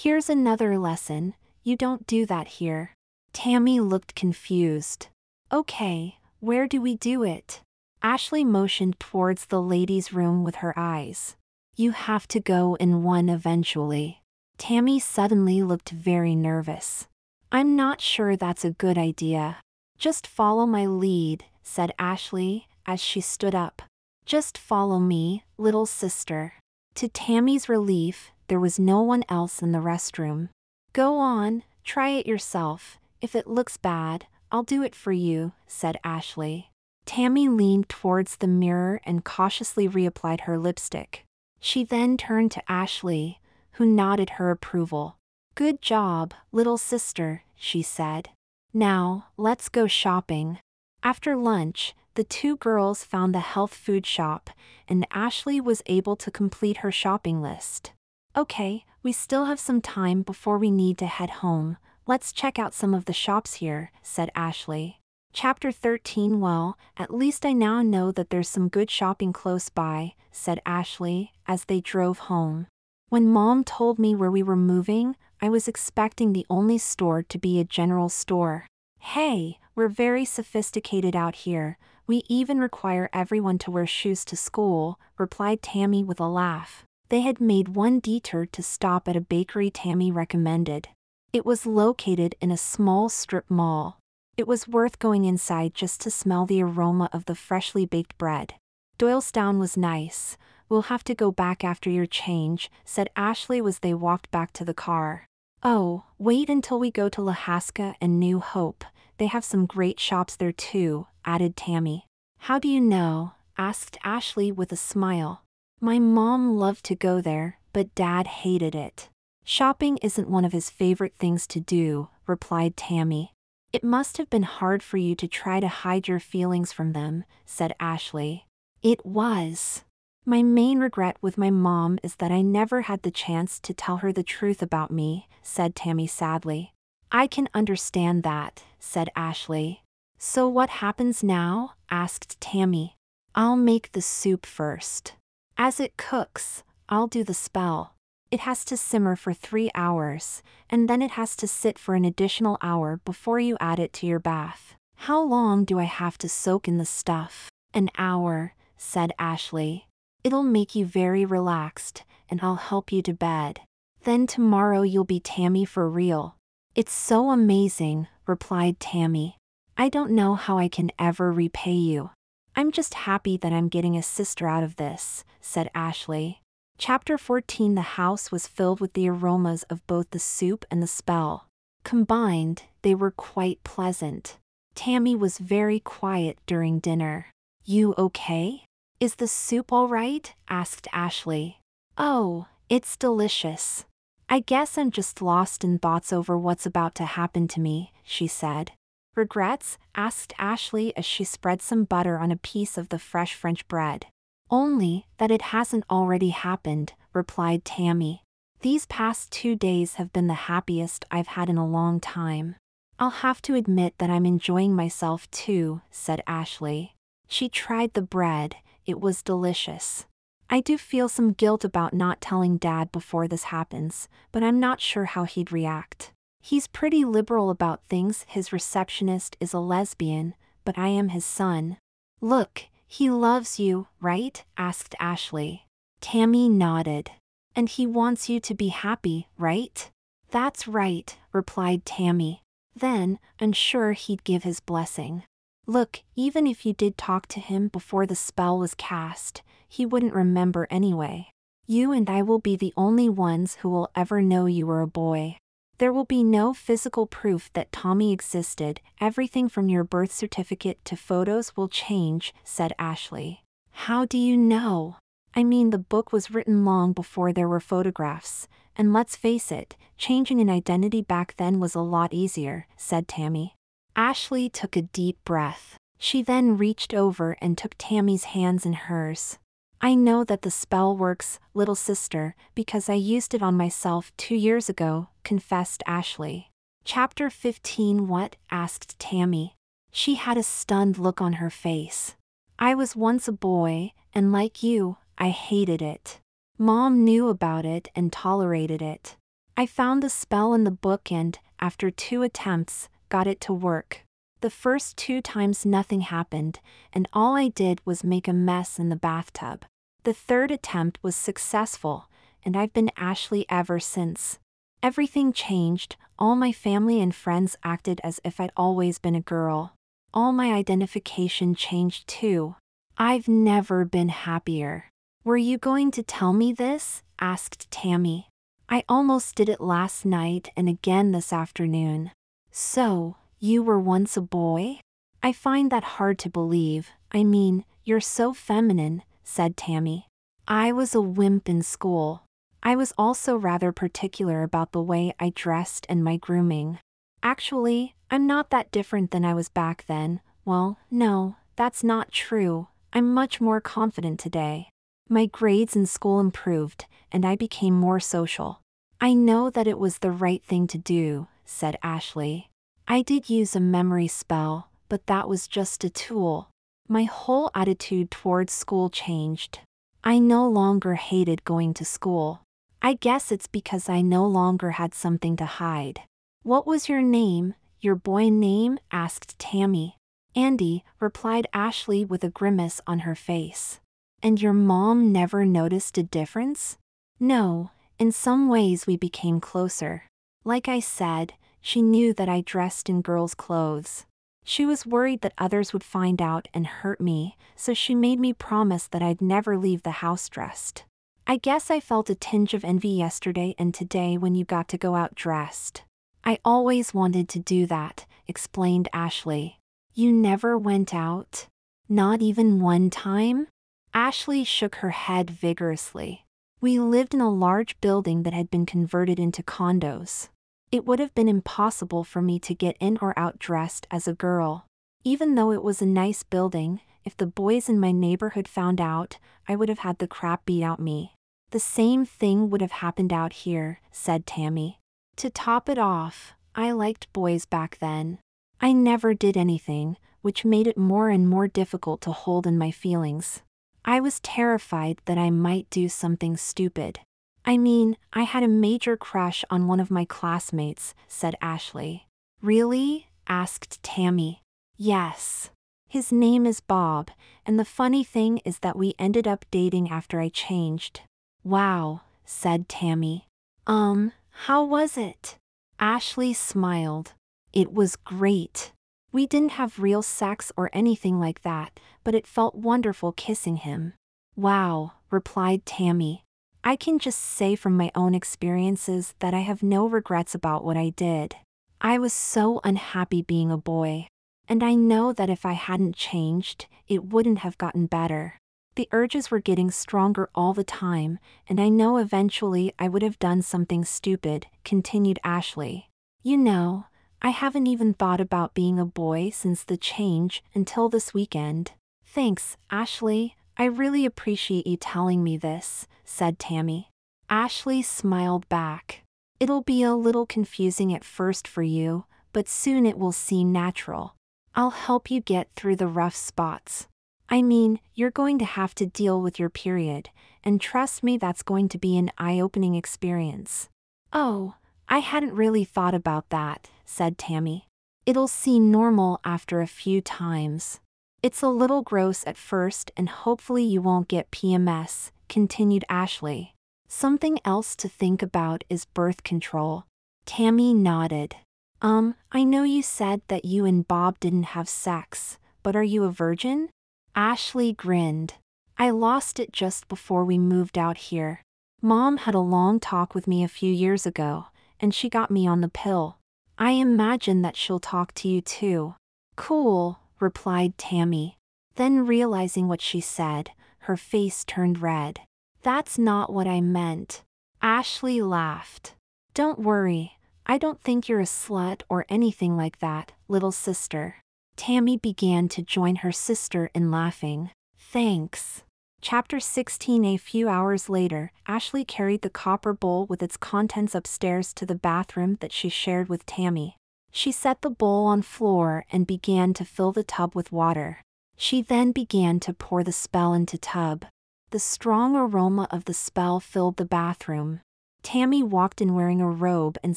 Here's another lesson, you don't do that here. Tammy looked confused. Okay, where do we do it? Ashley motioned towards the ladies' room with her eyes. You have to go in one eventually. Tammy suddenly looked very nervous. I'm not sure that's a good idea. Just follow my lead, said Ashley, as she stood up. Just follow me, little sister. To Tammy's relief, there was no one else in the restroom. Go on, try it yourself. If it looks bad, I'll do it for you, said Ashley. Tammy leaned towards the mirror and cautiously reapplied her lipstick. She then turned to Ashley, who nodded her approval. Good job, little sister, she said. Now, let's go shopping. After lunch, the two girls found the health food shop, and Ashley was able to complete her shopping list. Okay, we still have some time before we need to head home. Let's check out some of the shops here, said Ashley. Chapter 13 Well, at least I now know that there's some good shopping close by, said Ashley, as they drove home. When Mom told me where we were moving, I was expecting the only store to be a general store. Hey, we're very sophisticated out here. We even require everyone to wear shoes to school, replied Tammy with a laugh. They had made one detour to stop at a bakery Tammy recommended. It was located in a small strip mall. It was worth going inside just to smell the aroma of the freshly baked bread. Doylestown was nice. We'll have to go back after your change, said Ashley as they walked back to the car. Oh, wait until we go to Lahaska and New Hope. They have some great shops there too, added Tammy. How do you know? Asked Ashley with a smile. My mom loved to go there, but Dad hated it. Shopping isn't one of his favorite things to do, replied Tammy. It must have been hard for you to try to hide your feelings from them, said Ashley. It was. My main regret with my mom is that I never had the chance to tell her the truth about me, said Tammy sadly. I can understand that, said Ashley. So what happens now? Asked Tammy. I'll make the soup first. As it cooks, I'll do the spell. It has to simmer for 3 hours, and then it has to sit for an additional hour before you add it to your bath. How long do I have to soak in the stuff? An hour, said Ashley. It'll make you very relaxed, and I'll help you to bed. Then tomorrow you'll be Tammy for real. It's so amazing, replied Tammy. I don't know how I can ever repay you. I'm just happy that I'm getting a sister out of this, said Ashley. Chapter 14. The house was filled with the aromas of both the soup and the spell. Combined, they were quite pleasant. Tammy was very quiet during dinner. "You okay? Is the soup all right?" asked Ashley. "Oh, it's delicious. I guess I'm just lost in thoughts over what's about to happen to me," she said. "Regrets?" asked Ashley as she spread some butter on a piece of the fresh French bread. "Only that it hasn't already happened," replied Tammy. "These past 2 days have been the happiest I've had in a long time." "I'll have to admit that I'm enjoying myself too," said Ashley. She tried the bread. It was delicious. "I do feel some guilt about not telling Dad before this happens, but I'm not sure how he'd react. He's pretty liberal about things. His receptionist is a lesbian, but I am his son." "Look, he loves you, right?" asked Ashley. Tammy nodded. "And he wants you to be happy, right?" "That's right," replied Tammy. "Then, I'm sure he'd give his blessing. Look, even if you did talk to him before the spell was cast, he wouldn't remember anyway. You and I will be the only ones who will ever know you were a boy. There will be no physical proof that Tommy existed. Everything from your birth certificate to photos will change," said Ashley. "How do you know?" "I mean, the book was written long before there were photographs, and let's face it, changing an identity back then was a lot easier," said Tammy. Ashley took a deep breath. She then reached over and took Tammy's hands in hers. "I know that the spell works, little sister, because I used it on myself 2 years ago," confessed Ashley. Chapter 15. What? asked Tammy. She had a stunned look on her face. "I was once a boy, and like you, I hated it. Mom knew about it and tolerated it. I found the spell in the book and, after 2 attempts, got it to work. The first 2 times nothing happened, and all I did was make a mess in the bathtub. The 3rd attempt was successful, and I've been Ashley ever since. Everything changed. All my family and friends acted as if I'd always been a girl. All my identification changed too. I've never been happier." "Were you going to tell me this?" asked Tammy. "I almost did it last night and again this afternoon." "So, you were once a boy? I find that hard to believe. I mean, you're so feminine," said Tammy. "I was a wimp in school. I was also rather particular about the way I dressed and my grooming. Actually, I'm not that different than I was back then. Well, no, that's not true. I'm much more confident today. My grades in school improved, and I became more social." "I know that it was the right thing to do," said Ashley. "I did use a memory spell, but that was just a tool. My whole attitude towards school changed. I no longer hated going to school. I guess it's because I no longer had something to hide." "What was your name, your boy name?" asked Tammy. "Andy," replied Ashley with a grimace on her face. "And your mom never noticed a difference?" "No, in some ways we became closer. Like I said, she knew that I dressed in girls' clothes. She was worried that others would find out and hurt me, so she made me promise that I'd never leave the house dressed. I guess I felt a tinge of envy yesterday and today when you got to go out dressed." "I always wanted to do that," explained Ashley. "You never went out? Not even one time?" Ashley shook her head vigorously. "We lived in a large building that had been converted into condos. It would have been impossible for me to get in or out dressed as a girl. Even though it was a nice building, if the boys in my neighborhood found out, I would have had the crap beat out me." "The same thing would have happened out here," said Tammy. "To top it off, I liked boys back then. I never did anything, which made it more and more difficult to hold in my feelings. I was terrified that I might do something stupid. I mean, I had a major crush on one of my classmates," said Ashley. "Really?" asked Tammy. "Yes. His name is Bob, and the funny thing is that we ended up dating after I changed." "Wow," said Tammy. How was it?" Ashley smiled. "It was great. We didn't have real sex or anything like that, but it felt wonderful kissing him." "Wow," replied Tammy. I can just say from my own experiences that I have no regrets about what I did. I was so unhappy being a boy. And I know that if I hadn't changed, it wouldn't have gotten better. The urges were getting stronger all the time, and I know eventually I would have done something stupid, continued Ashley. You know, I haven't even thought about being a boy since the change until this weekend. Thanks, Ashley. I really appreciate you telling me this, said Tammy. Ashley smiled back. It'll be a little confusing at first for you, but soon it will seem natural. I'll help you get through the rough spots. I mean, you're going to have to deal with your period, and trust me, that's going to be an eye-opening experience. Oh, I hadn't really thought about that, said Tammy. It'll seem normal after a few times. It's a little gross at first and hopefully you won't get PMS, continued Ashley. Something else to think about is birth control. Tammy nodded. I know you said that you and Bob didn't have sex, but are you a virgin? Ashley grinned. I lost it just before we moved out here. Mom had a long talk with me a few years ago, and she got me on the pill. I imagine that she'll talk to you too. Cool, replied Tammy. Then realizing what she said, her face turned red. That's not what I meant. Ashley laughed. Don't worry, I don't think you're a slut or anything like that, little sister. Tammy began to join her sister in laughing. Thanks. Chapter 16. A few hours later, Ashley carried the copper bowl with its contents upstairs to the bathroom that she shared with Tammy. She set the bowl on floor and began to fill the tub with water. She then began to pour the spell into tub. The strong aroma of the spell filled the bathroom. Tammy walked in wearing a robe and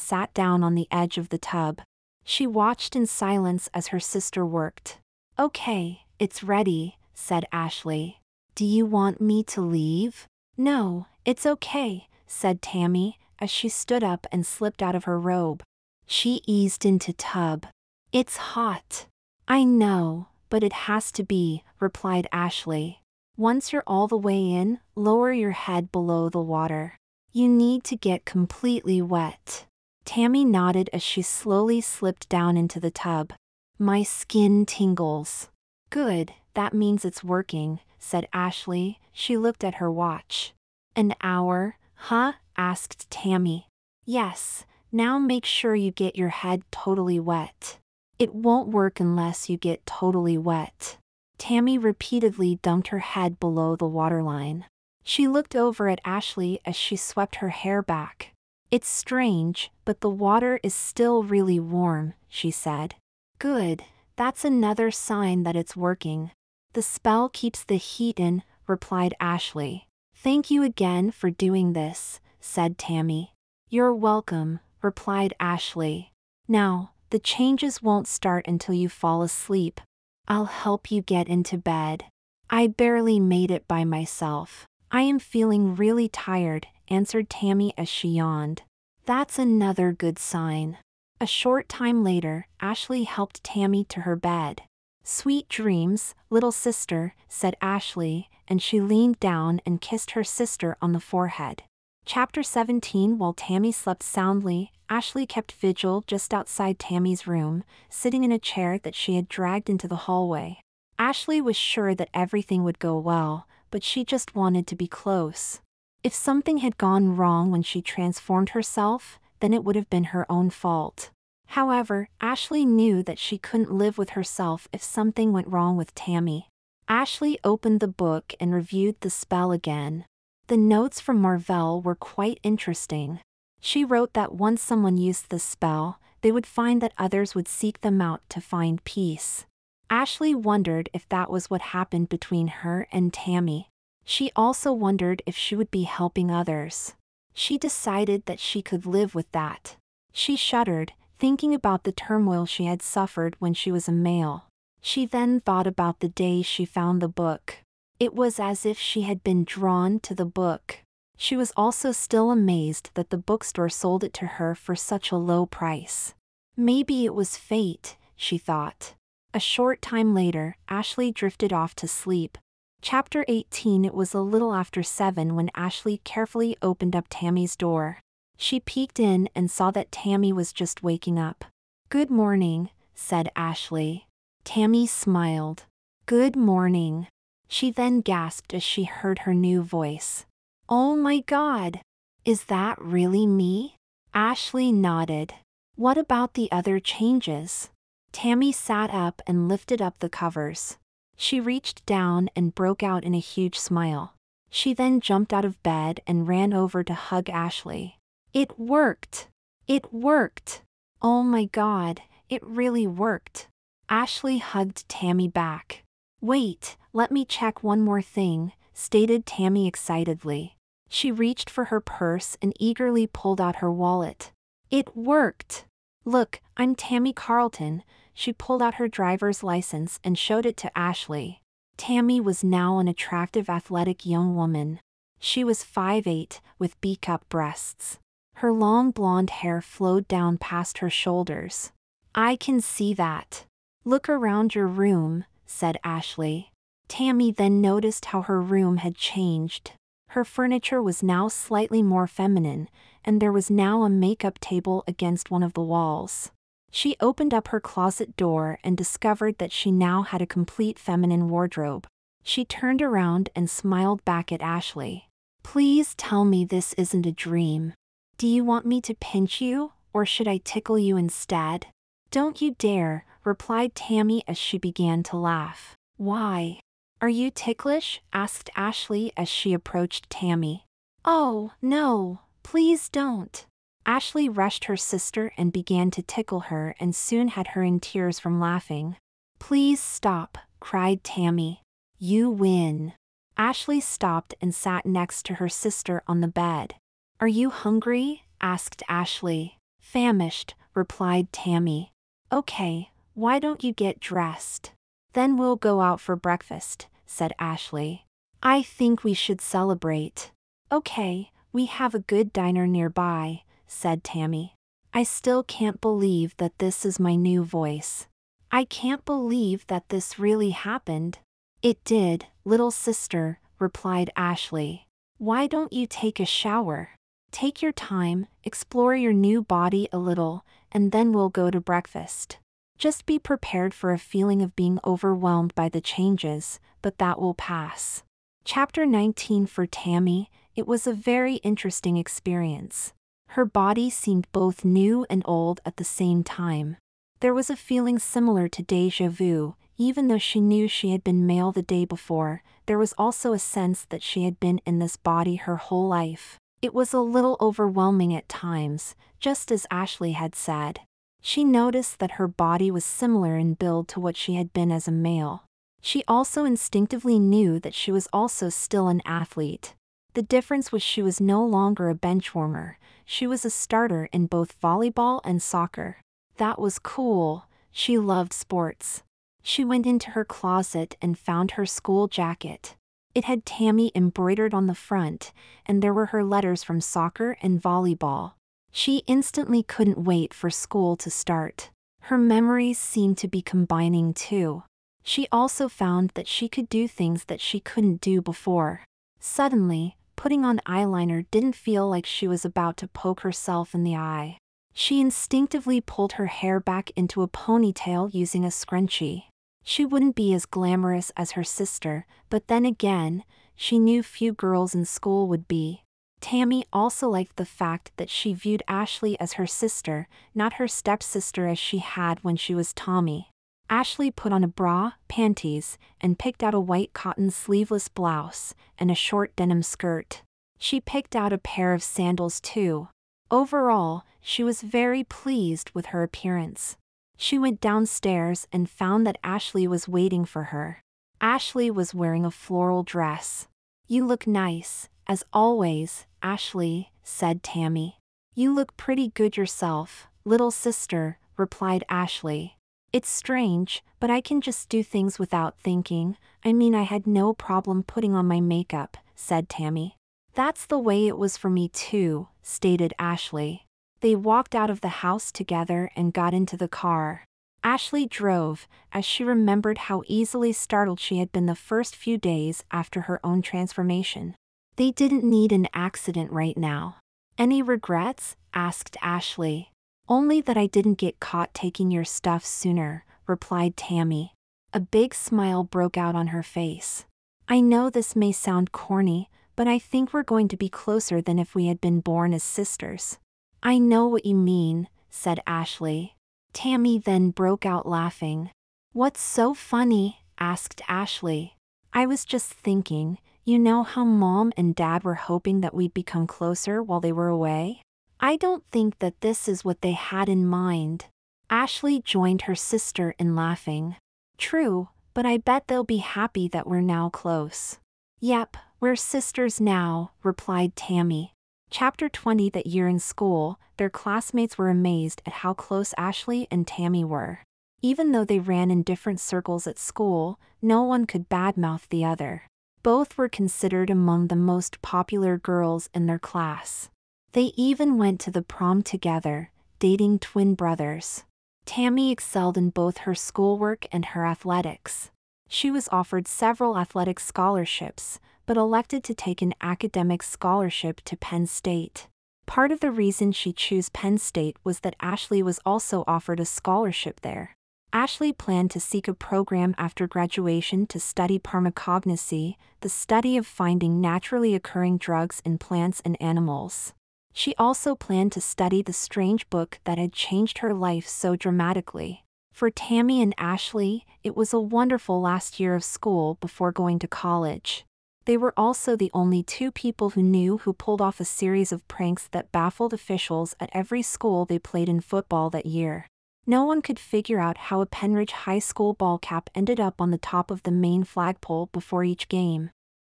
sat down on the edge of the tub. She watched in silence as her sister worked. Okay, it's ready, said Ashley. Do you want me to leave? No, it's okay, said Tammy, as she stood up and slipped out of her robe. She eased into tub. It's hot. I know, but it has to be, replied Ashley. Once you're all the way in, lower your head below the water. You need to get completely wet. Tammy nodded as she slowly slipped down into the tub. My skin tingles. Good, that means it's working, said Ashley. She looked at her watch. An hour, huh? Asked Tammy. Yes, now make sure you get your head totally wet. It won't work unless you get totally wet. Tammy repeatedly dumped her head below the waterline. She looked over at Ashley as she swept her hair back. It's strange, but the water is still really warm, she said. Good, that's another sign that it's working. The spell keeps the heat in, replied Ashley. Thank you again for doing this, said Tammy. You're welcome, replied Ashley. Now, the changes won't start until you fall asleep. I'll help you get into bed. I barely made it by myself. I am feeling really tired, answered Tammy as she yawned. That's another good sign. A short time later, Ashley helped Tammy to her bed. Sweet dreams, little sister, said Ashley, and she leaned down and kissed her sister on the forehead. Chapter 17. While Tammy slept soundly, Ashley kept vigil just outside Tammy's room, sitting in a chair that she had dragged into the hallway. Ashley was sure that everything would go well, but she just wanted to be close. If something had gone wrong when she transformed herself, then it would have been her own fault. However, Ashley knew that she couldn't live with herself if something went wrong with Tammy. Ashley opened the book and reviewed the spell again. The notes from Marvell were quite interesting. She wrote that once someone used the spell, they would find that others would seek them out to find peace. Ashley wondered if that was what happened between her and Tammy. She also wondered if she would be helping others. She decided that she could live with that. She shuddered, thinking about the turmoil she had suffered when she was a male. She then thought about the day she found the book. It was as if she had been drawn to the book. She was also still amazed that the bookstore sold it to her for such a low price. Maybe it was fate, she thought. A short time later, Ashley drifted off to sleep. Chapter 18. It was a little after 7 when Ashley carefully opened up Tammy's door. She peeked in and saw that Tammy was just waking up. "Good morning," said Ashley. Tammy smiled. "Good morning." She then gasped as she heard her new voice. "Oh my God! Is that really me?" Ashley nodded. "What about the other changes?" Tammy sat up and lifted up the covers. She reached down and broke out in a huge smile. She then jumped out of bed and ran over to hug Ashley. "It worked! It worked! Oh my God, it really worked!" Ashley hugged Tammy back. "Wait, let me check one more thing," stated Tammy excitedly. She reached for her purse and eagerly pulled out her wallet. "It worked! Look, I'm Tammy Carlton." She pulled out her driver's license and showed it to Ashley. Tammy was now an attractive athletic young woman. She was 5'8", with beak-up breasts. Her long blonde hair flowed down past her shoulders. "I can see that. Look around your room," said Ashley. Tammy then noticed how her room had changed. Her furniture was now slightly more feminine, and there was now a makeup table against one of the walls. She opened up her closet door and discovered that she now had a complete feminine wardrobe. She turned around and smiled back at Ashley. "Please tell me this isn't a dream. Do you want me to pinch you, or should I tickle you instead?" "Don't you dare," replied Tammy as she began to laugh. "Why? Are you ticklish?" asked Ashley as she approached Tammy. "Oh, no, please don't." Ashley rushed her sister and began to tickle her and soon had her in tears from laughing. "Please stop," cried Tammy. "You win." Ashley stopped and sat next to her sister on the bed. "Are you hungry?" asked Ashley. "Famished," replied Tammy. "Okay, why don't you get dressed? Then we'll go out for breakfast," said Ashley. "I think we should celebrate." "Okay, we have a good diner nearby," said Tammy. "I still can't believe that this is my new voice. I can't believe that this really happened." "It did, little sister," replied Ashley. "Why don't you take a shower? Take your time, explore your new body a little, and then we'll go to breakfast. Just be prepared for a feeling of being overwhelmed by the changes, but that will pass." Chapter 19. For Tammy, it was a very interesting experience. Her body seemed both new and old at the same time. There was a feeling similar to déjà vu. Even though she knew she had been male the day before, there was also a sense that she had been in this body her whole life. It was a little overwhelming at times, just as Ashley had said. She noticed that her body was similar in build to what she had been as a male. She also instinctively knew that she was also still an athlete. The difference was she was no longer a benchwarmer. She was a starter in both volleyball and soccer. That was cool. She loved sports. She went into her closet and found her school jacket. It had Tammy embroidered on the front, and there were her letters from soccer and volleyball. She instantly couldn't wait for school to start. Her memories seemed to be combining too. She also found that she could do things that she couldn't do before. Suddenly, putting on eyeliner didn't feel like she was about to poke herself in the eye. She instinctively pulled her hair back into a ponytail using a scrunchie. She wouldn't be as glamorous as her sister, but then again, she knew few girls in school would be. Tammy also liked the fact that she viewed Ashley as her sister, not her stepsister as she had when she was Tommy. Ashley put on a bra, panties, and picked out a white cotton sleeveless blouse and a short denim skirt. She picked out a pair of sandals too. Overall, she was very pleased with her appearance. She went downstairs and found that Ashley was waiting for her. Ashley was wearing a floral dress. "You look nice, as always, Ashley," said Tammy. "You look pretty good yourself, little sister," replied Ashley. "It's strange, but I can just do things without thinking. I mean, I had no problem putting on my makeup," said Tammy. "That's the way it was for me too," stated Ashley. They walked out of the house together and got into the car. Ashley drove, as she remembered how easily startled she had been the first few days after her own transformation. They didn't need an accident right now. Any regrets? Asked Ashley. Only that I didn't get caught taking your stuff sooner, replied Tammy. A big smile broke out on her face. I know this may sound corny, but I think we're going to be closer than if we had been born as sisters. I know what you mean, said Ashley. Tammy then broke out laughing. What's so funny? Asked Ashley. I was just thinking, you know how Mom and Dad were hoping that we'd become closer while they were away? I don't think that this is what they had in mind. Ashley joined her sister in laughing. True, but I bet they'll be happy that we're now close. Yep, we're sisters now, replied Tammy. Chapter 20. That year in school, their classmates were amazed at how close Ashley and Tammy were. Even though they ran in different circles at school, no one could badmouth the other. Both were considered among the most popular girls in their class. They even went to the prom together, dating twin brothers. Tammy excelled in both her schoolwork and her athletics. She was offered several athletic scholarships, but elected to take an academic scholarship to Penn State. Part of the reason she chose Penn State was that Ashley was also offered a scholarship there. Ashley planned to seek a program after graduation to study pharmacognosy, the study of finding naturally occurring drugs in plants and animals. She also planned to study the strange book that had changed her life so dramatically. For Tammy and Ashley, it was a wonderful last year of school before going to college. They were also the only two people who pulled off a series of pranks that baffled officials at every school they played in football that year. No one could figure out how a Penridge High School ball cap ended up on the top of the main flagpole before each game.